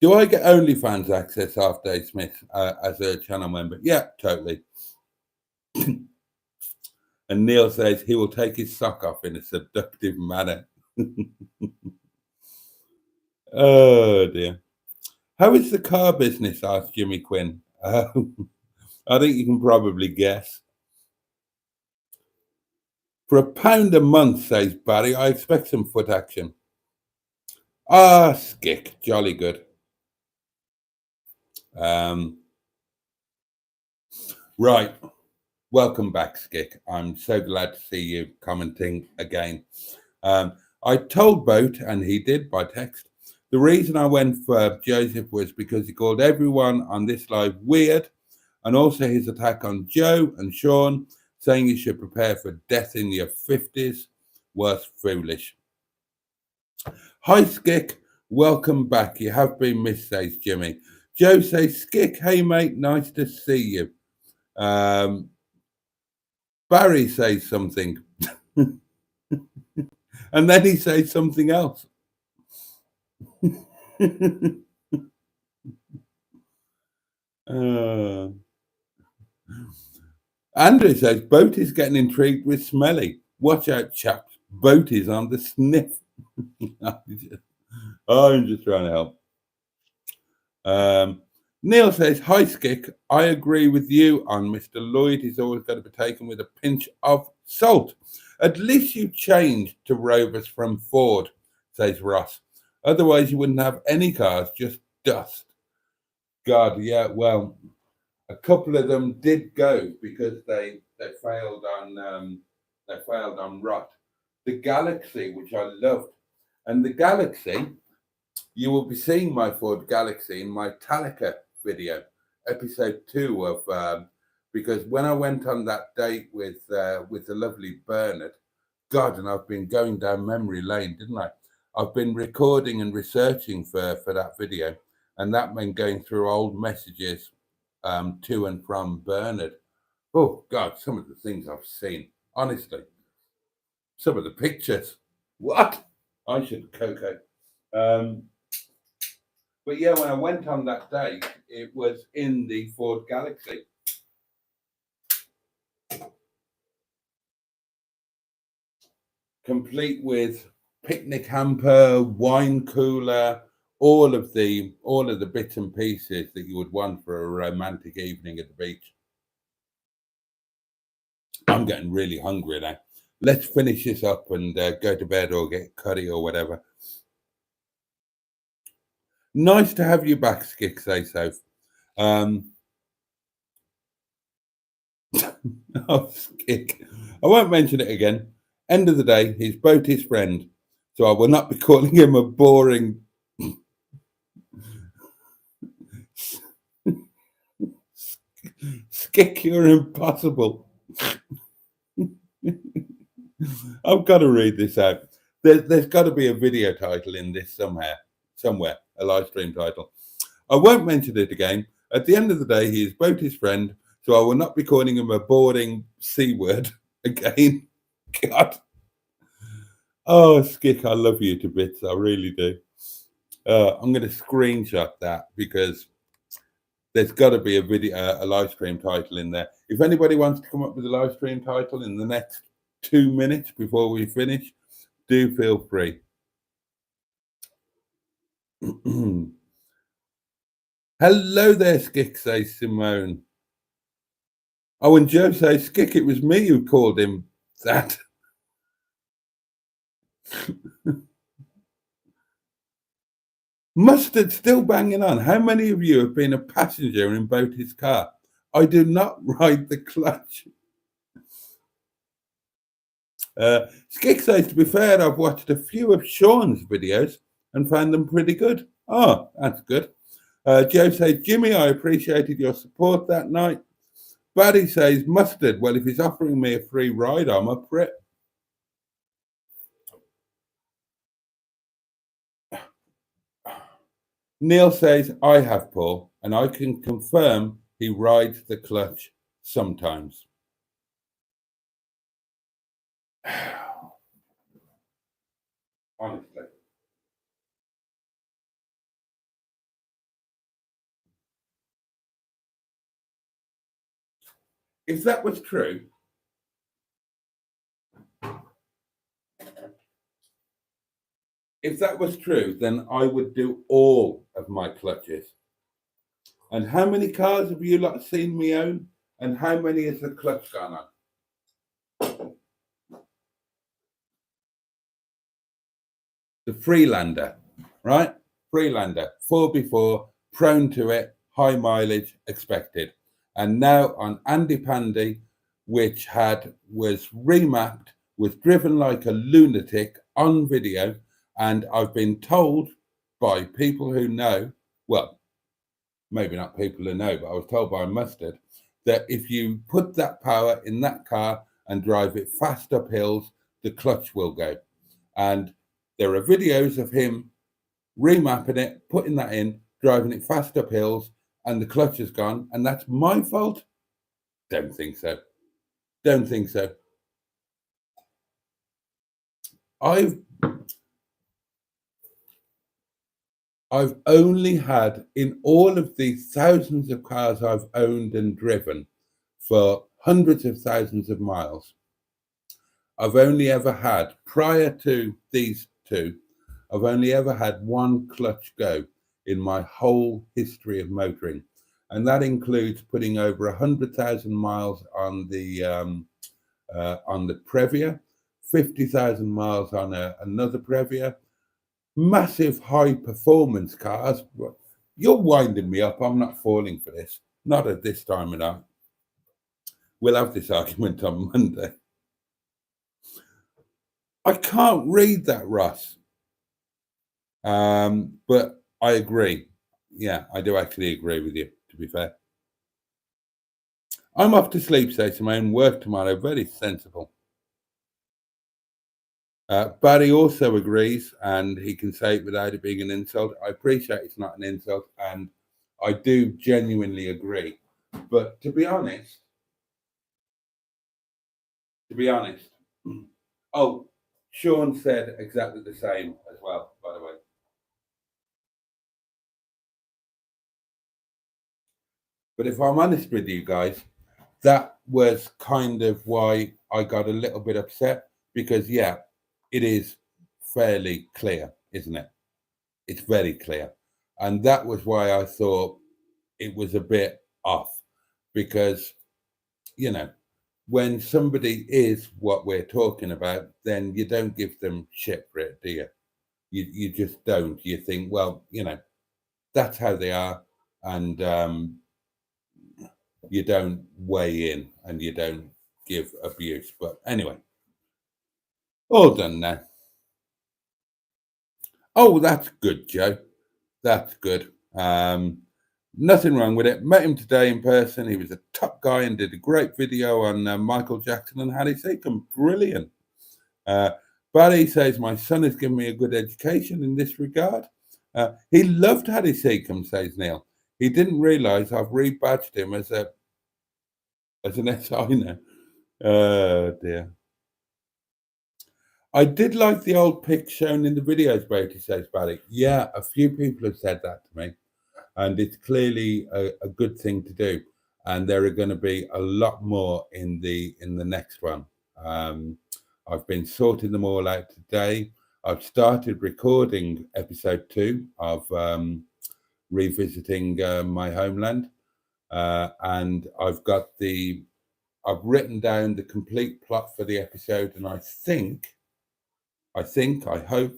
Do I get OnlyFans access after Dave Smith as a channel member? Yeah, totally. And Neil says he will take his sock off in a seductive manner. Oh dear. How is the car business? Asked Jimmy Quinn. I think you can probably guess. For £1 a month, says Barry, I expect some foot action. Ah, Skick, jolly good. Right. Welcome back, Skick. I'm so glad to see you commenting again. I told Boat, and he did by text, the reason I went for Joseph was because he called everyone on this live weird, and also his attack on Joe and Sean, saying you should prepare for death in your 50s, was foolish. Hi, Skick. Welcome back. You have been missed, says Jimmy. Joe says, Skick, hey, mate, nice to see you. Barry says something. And then he says something else. Andrew says, Boaty's getting intrigued with Smelly. Watch out, chaps. Boaty's on the sniff. I'm just trying to help. Neil says, hi, Skick. I agree with you on Mr. Lloyd. He's always got to be taken with a pinch of salt. At least you changed to Rovers from Ford, says Ross. Otherwise, you wouldn't have any cars, just dust. God, yeah, well, a couple of them did go because they failed on rot. The Galaxy, which I loved, and the Galaxy, you will be seeing my Ford Galaxy in my Talacre video, episode 2 of because when I went on that date with the lovely Bernard, God, and I've been going down memory lane, didn't I? I've been recording and researching for that video, and that meant going through old messages to and from Bernard. Oh God, some of the things I've seen, honestly, some of the pictures. What? I should cocoa. But yeah, when I went on that date, it was in the Ford Galaxy. Complete with picnic hamper, wine cooler, all of the bits and pieces that you would want for a romantic evening at the beach. I'm getting really hungry now. Let's finish this up and go to bed or get curry or whatever. Nice to have you back, Skick, say so. Oh, Skick. I won't mention it again. End of the day, he's Boaty's friend, so I will not be calling him a boring... Skick, you're impossible. I've got to read this out. There's got to be a video title in this somewhere, a live stream title. I won't mention it again. At the end of the day, he is Boaty's friend, so I will not be calling him a boring C word again. God. Oh, Skick, I love you to bits. I really do. I'm going to screenshot that because there's got to be a video, a live stream title in there. If anybody wants to come up with a live stream title in the next 2 minutes before we finish, do feel free. Hello there, Skick, says Simone. Oh, and Joe says, Skick, it was me who called him that. Mustard still banging on. How many of you have been a passenger in Boaty's car? I do not ride the clutch. Skick says, to be fair, I've watched a few of Sean's videos and found them pretty good. Oh, that's good. Joe says, Jimmy, I appreciated your support that night. Buddy says, Mustard, well, if he's offering me a free ride, I'm up for it. Neil says, I have, Paul, and I can confirm he rides the clutch sometimes. Honestly. If that was true, then I would do all of my clutches. And how many cars have you lot seen me own? And how many has the clutch gone on? The Freelander, right? Freelander, 4x4, prone to it, high mileage expected. And now on Andy Pandy, which was remapped, was driven like a lunatic on video. And I've been told by people who know, well, maybe not people who know, but I was told by Mustard that if you put that power in that car and drive it fast up hills, the clutch will go. And there are videos of him remapping it, putting that in, driving it fast up hills, and the clutch is gone. And that's my fault? Don't think so. Don't think so. I've only had, in all of the thousands of cars I've owned and driven for hundreds of thousands of miles, I've only ever had, prior to these two, I've only ever had one clutch go in my whole history of motoring. And that includes putting over 100,000 miles on the Previa, 50,000 miles on another Previa, massive high performance cars. You're winding me up. I'm not falling for this. Not at this time of night. We'll have this argument on Monday. I can't read that, Russ. But I agree. Yeah, I do actually agree with you, to be fair. I'm off to sleep, says Simone. Work tomorrow. Very sensible. Barry also agrees, and he can say it without it being an insult. I appreciate it's not an insult, and I do genuinely agree. But to be honest, oh, Sean said exactly the same as well, by the way. But if I'm honest with you guys, that was kind of why I got a little bit upset, because, yeah, it is fairly clear, isn't it? It's very clear. And that was why I thought it was a bit off, because, you know, when somebody is what we're talking about, then you don't give them shit for it, do you? You just don't. You think, well, you know, that's how they are, and you don't weigh in and you don't give abuse. But anyway, all done now. Oh, that's good, Joe. That's good. Nothing wrong with it. Met him today in person. He was a top guy and did a great video on Michael Jackson and Harry Seacombe. Brilliant. Barry says, my son has given me a good education in this regard. He loved Harry Seacombe, says Neil. He didn't realise I've rebadged him as an SI now. Oh, dear. I did like the old pics shown in the videos, Boaty, says Barry. Yeah, a few people have said that to me. And it's clearly a good thing to do. And there are going to be a lot more in the next one. I've been sorting them all out today. I've started recording episode 2 of revisiting my homeland, and I've written down the complete plot for the episode, and I hope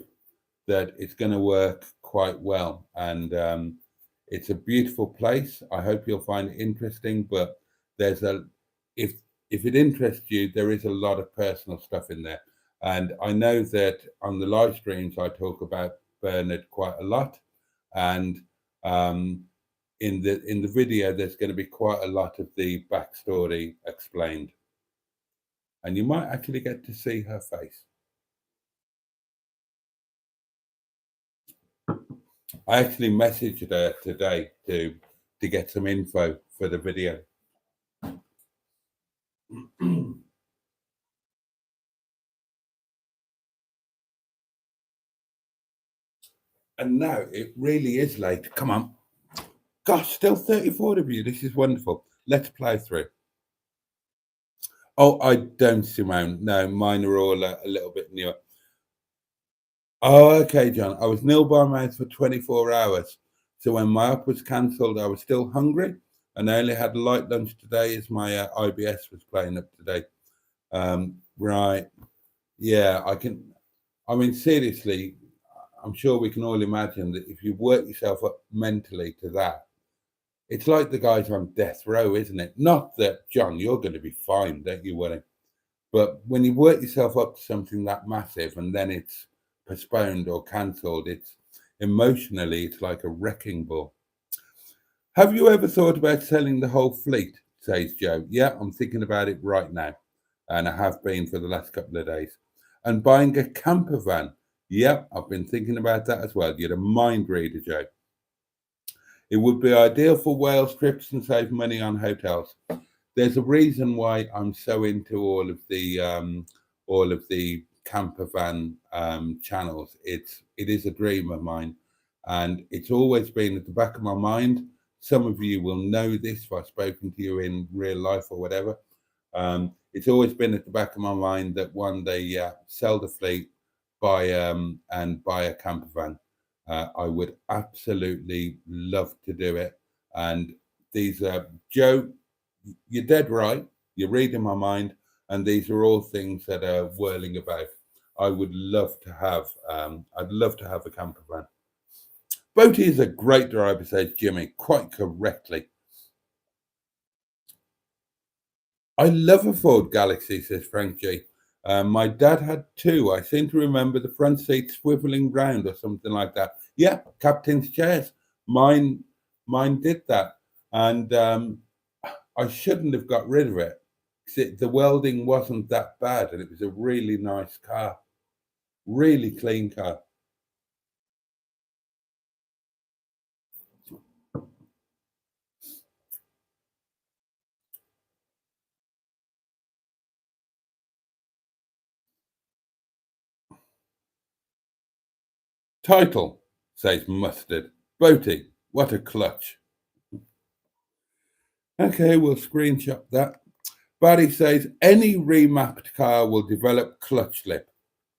that it's going to work quite well. And it's a beautiful place. I hope you'll find it interesting, but if it interests you, there is a lot of personal stuff in there. And I know that on the live streams, I talk about Bernard quite a lot. And in the video, there's going to be quite a lot of the backstory explained, and you might actually get to see her face. I actually messaged her today to get some info for the video. And now it really is late. Come on. Gosh, still 34 of you. This is wonderful. Let's play through. Oh, I don't, Simone. No, mine are all a little bit newer. Oh, okay, John. I was nil by mouth for 24 hours. So when my up was cancelled, I was still hungry. And I only had a light lunch today as my IBS was playing up today. Right. Yeah, I mean, seriously, I'm sure we can all imagine that if you work yourself up mentally to that, it's like the guys on death row, isn't it? Not that, John, you're going to be fine, don't you worry. But when you work yourself up to something that massive and then it's postponed or cancelled, it's emotionally, it's like a wrecking ball. Have you ever thought about selling the whole fleet, says Joe? Yeah, I'm thinking about it right now. And I have been for the last couple of days. And buying a camper van. Yep, I've been thinking about that as well. You're a mind reader, Joe. It would be ideal for Wales trips and save money on hotels. There's a reason why I'm so into all of the camper van channels. It is a dream of mine, and it's always been at the back of my mind. Some of you will know this if I've spoken to you in real life or whatever. It's always been at the back of my mind that one day, sell the fleet, buy a camper van. I would absolutely love to do it. And these are, Joe, you're dead right. You're reading my mind. And these are all things that are whirling about. I would love to have, I'd love to have a camper van. Boaty is a great driver, says Jimmy, quite correctly. I love a Ford Galaxy, says Frank G. My dad had two. I seem to remember the front seat swiveling round or something like that. Yeah, captain's chairs. Mine did that, and I shouldn't have got rid of it. The welding wasn't that bad, and it was a really nice car, really clean car. Title, says Mustard. Boaty, what a clutch. Okay, we'll screenshot that. Barry says, any remapped car will develop clutch slip.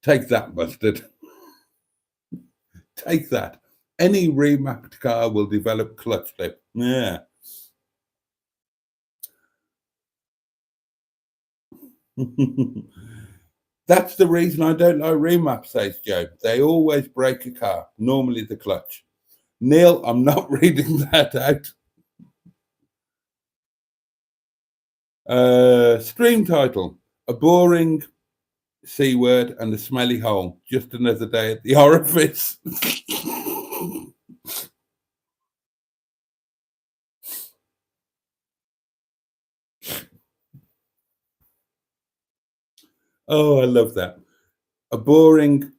Take that, Mustard. Take that. Any remapped car will develop clutch slip. Yeah. That's the reason I don't like remaps, says Joe. They always break a car, normally the clutch. Neil, I'm not reading that out. Stream title, a boring C word and a smelly hole. Just another day at the orifice. Oh, I love that. A boring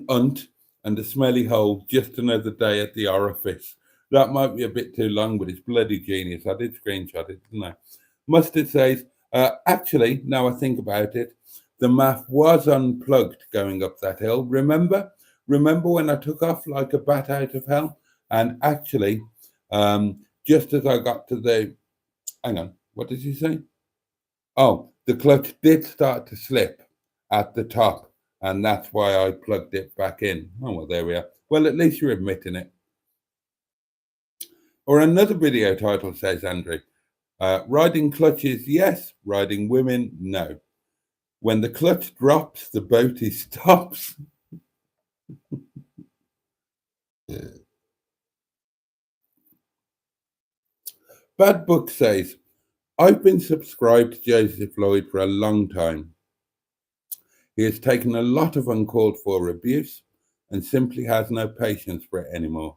unt and a smelly hole. Just another day at the orifice. That might be a bit too long, but it's bloody genius. I did screenshot it, didn't I? Mustard says, actually, now I think about it, the MAF was unplugged going up that hill. Remember when I took off like a bat out of hell? And actually, just as I got to the, hang on, what did you say? Oh, the clutch did start to slip at the top, and that's why I plugged it back in. Oh, well, there we are. Well, at least you're admitting it. Or another video title, says Andrew. Riding clutches, yes. Riding women, no. When the clutch drops, the boaty stops. Bad Book says, I've been subscribed to Joseph Lloyd for a long time. He has taken a lot of uncalled for abuse and simply has no patience for it anymore.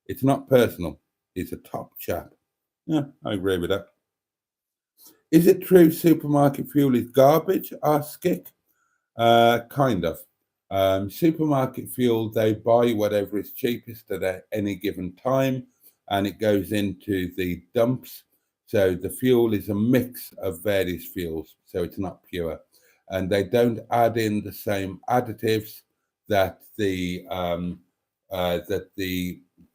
It's not personal. is a top chap. Yeah, I agree with that. Is it true supermarket fuel is garbage? Asked Skik. Kind of. Supermarket fuel, they buy whatever is cheapest at any given time, and it goes into the dumps. So the fuel is a mix of various fuels, so it's not pure. And they don't add in the same additives that the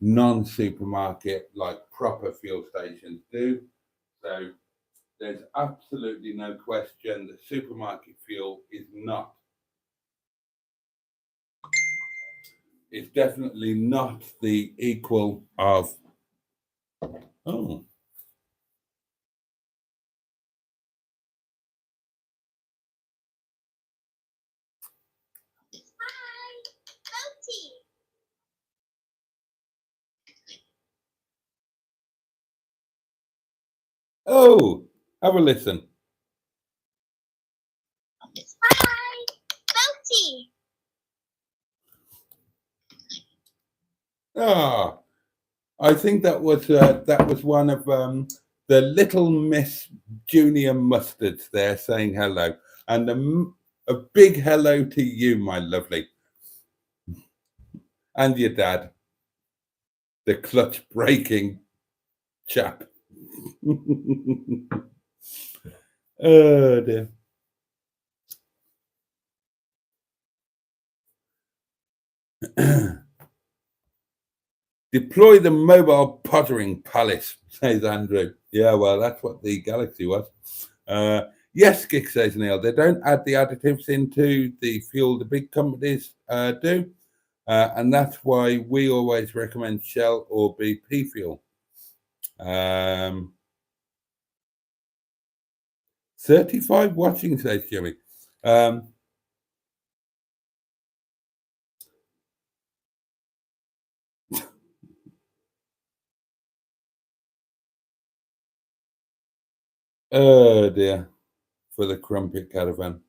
non-supermarket, like proper fuel stations, do. So there's absolutely no question that supermarket fuel is not. It's definitely not the equal of. Oh, Hi, Boaty. oh, have a listen. Hi, Boaty. Ah, I think that was one of the Little Miss Junior Mustards there saying hello, and a big hello to you, my lovely, and your dad, the clutch breaking chap. Oh dear. Deploy the mobile pottering palace, says Andrew. Yeah, well, that's what the Galaxy was. Yes, Gick, says Neil. They don't add the additives into the fuel the big companies do. And that's why we always recommend Shell or BP fuel. 35 watching, says Jimmy. Oh dear, for the crumpet caravan.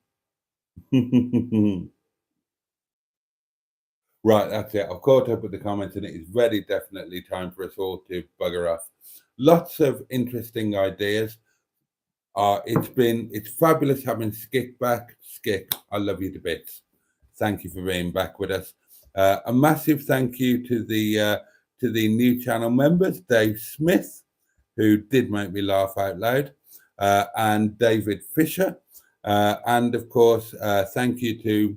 Right, that's it. I've caught up with the comments, and it is very definitely time for us all to bugger off. Lots of interesting ideas. It's fabulous having Skik back. Skik, I love you to bits. Thank you for being back with us. A massive thank you to the new channel members, Dave Smith, who did make me laugh out loud, and David Fisher, and of course, thank you to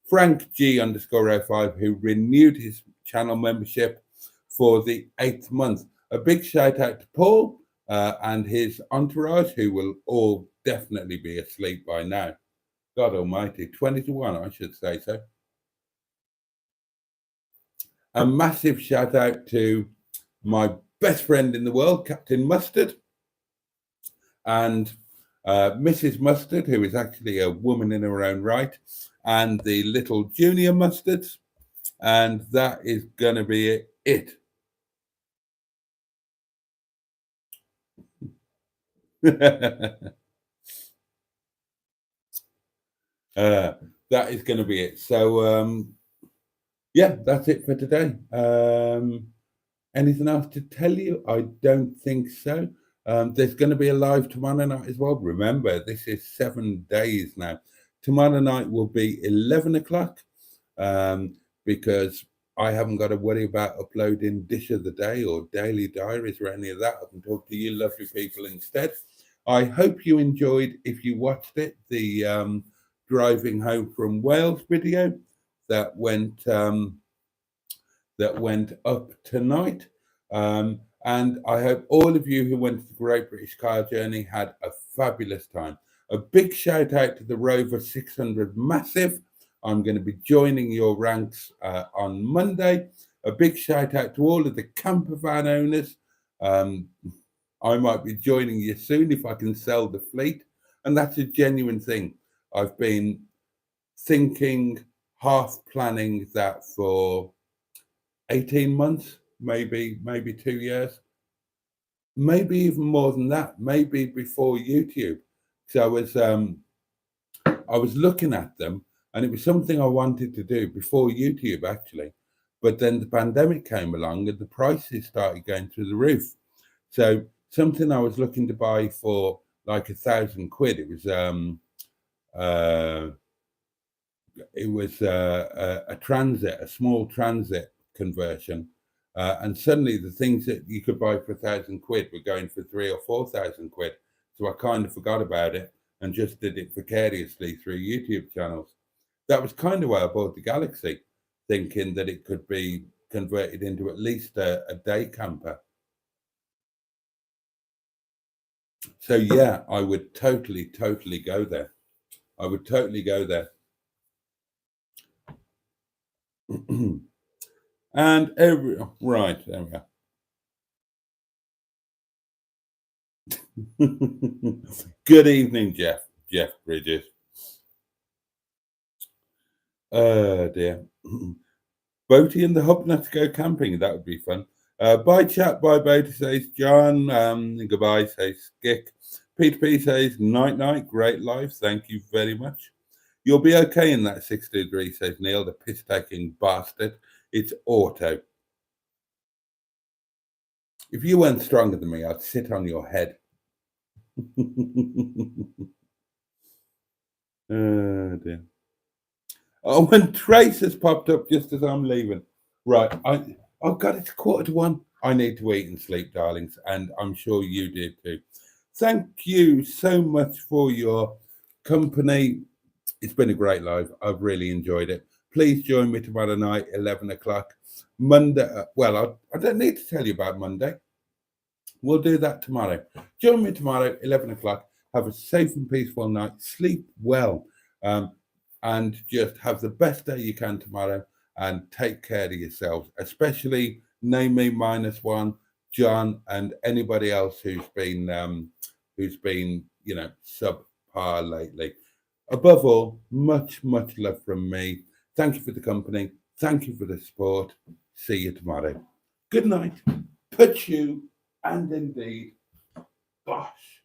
Frank G _05, who renewed his channel membership for the 8th month. A big shout out to Paul and his entourage, who will all definitely be asleep by now. God almighty, 20 to 1, I should say so. A massive shout out to my best friend in the world, Captain Mustard, and Mrs. Mustard, who is actually a woman in her own right, and the little junior mustards. And that is going to be it. That is going to be it. So, yeah, that's it for today. Anything else to tell you? I don't think so. There's going to be a live tomorrow night as well. Remember, this is 7 days now. Tomorrow night will be 11 o'clock because I haven't got to worry about uploading Dish of the Day or Daily Diaries or any of that. I can talk to you lovely people instead. I hope you enjoyed, if you watched it, the driving home from Wales video that went up tonight. And I hope all of you who went to the Great British Car Journey had a fabulous time. A big shout out to the Rover 600 Massive. I'm going to be joining your ranks on Monday. A big shout out to all of the camper van owners. I might be joining you soon if I can sell the fleet. And that's a genuine thing. I've been thinking, half planning that for 18 months, maybe 2 years, maybe even more than that, maybe before YouTube. So I was looking at them, and it was something I wanted to do before YouTube actually. But then the pandemic came along and the prices started going through the roof. So something I was looking to buy for like £1,000, it was a transit, a small transit conversion. And suddenly the things that you could buy for £1,000 were going for £3,000 or £4,000. So I kind of forgot about it and just did it vicariously through YouTube channels. That was kind of why I bought the Galaxy, thinking that it could be converted into at least a day camper. So yeah, I would totally go there. I would totally go there. And right, there we go. Good evening, Jeff Bridges. Dear. Boaty and the Hub Nuts go camping. That would be fun. Bye, chat. Bye, Boaty, says John. Goodbye, says Skick. Peter P says, night. Great life. Thank you very much. You'll be okay in that 60 degrees, says Neil, the piss-taking bastard. It's auto. If you weren't stronger than me, I'd sit on your head. Oh, dear. Oh, and Trace has popped up just as I'm leaving. Right. Oh, God, it's 1:45. I need to eat and sleep, darlings, and I'm sure you do too. Thank you so much for your company. It's been a great live. I've really enjoyed it. Please join me tomorrow night, 11 o'clock. Monday. Well, I don't need to tell you about Monday. We'll do that tomorrow. Join me tomorrow, 11 o'clock. Have a safe and peaceful night. Sleep well. And just have the best day you can tomorrow. And take care of yourselves, especially Name Me -1, John, and anybody else who's been subpar lately. Above all, much love from me. Thank you for the company. Thank you for the support. See you tomorrow. Good night. Put you and indeed, bosh.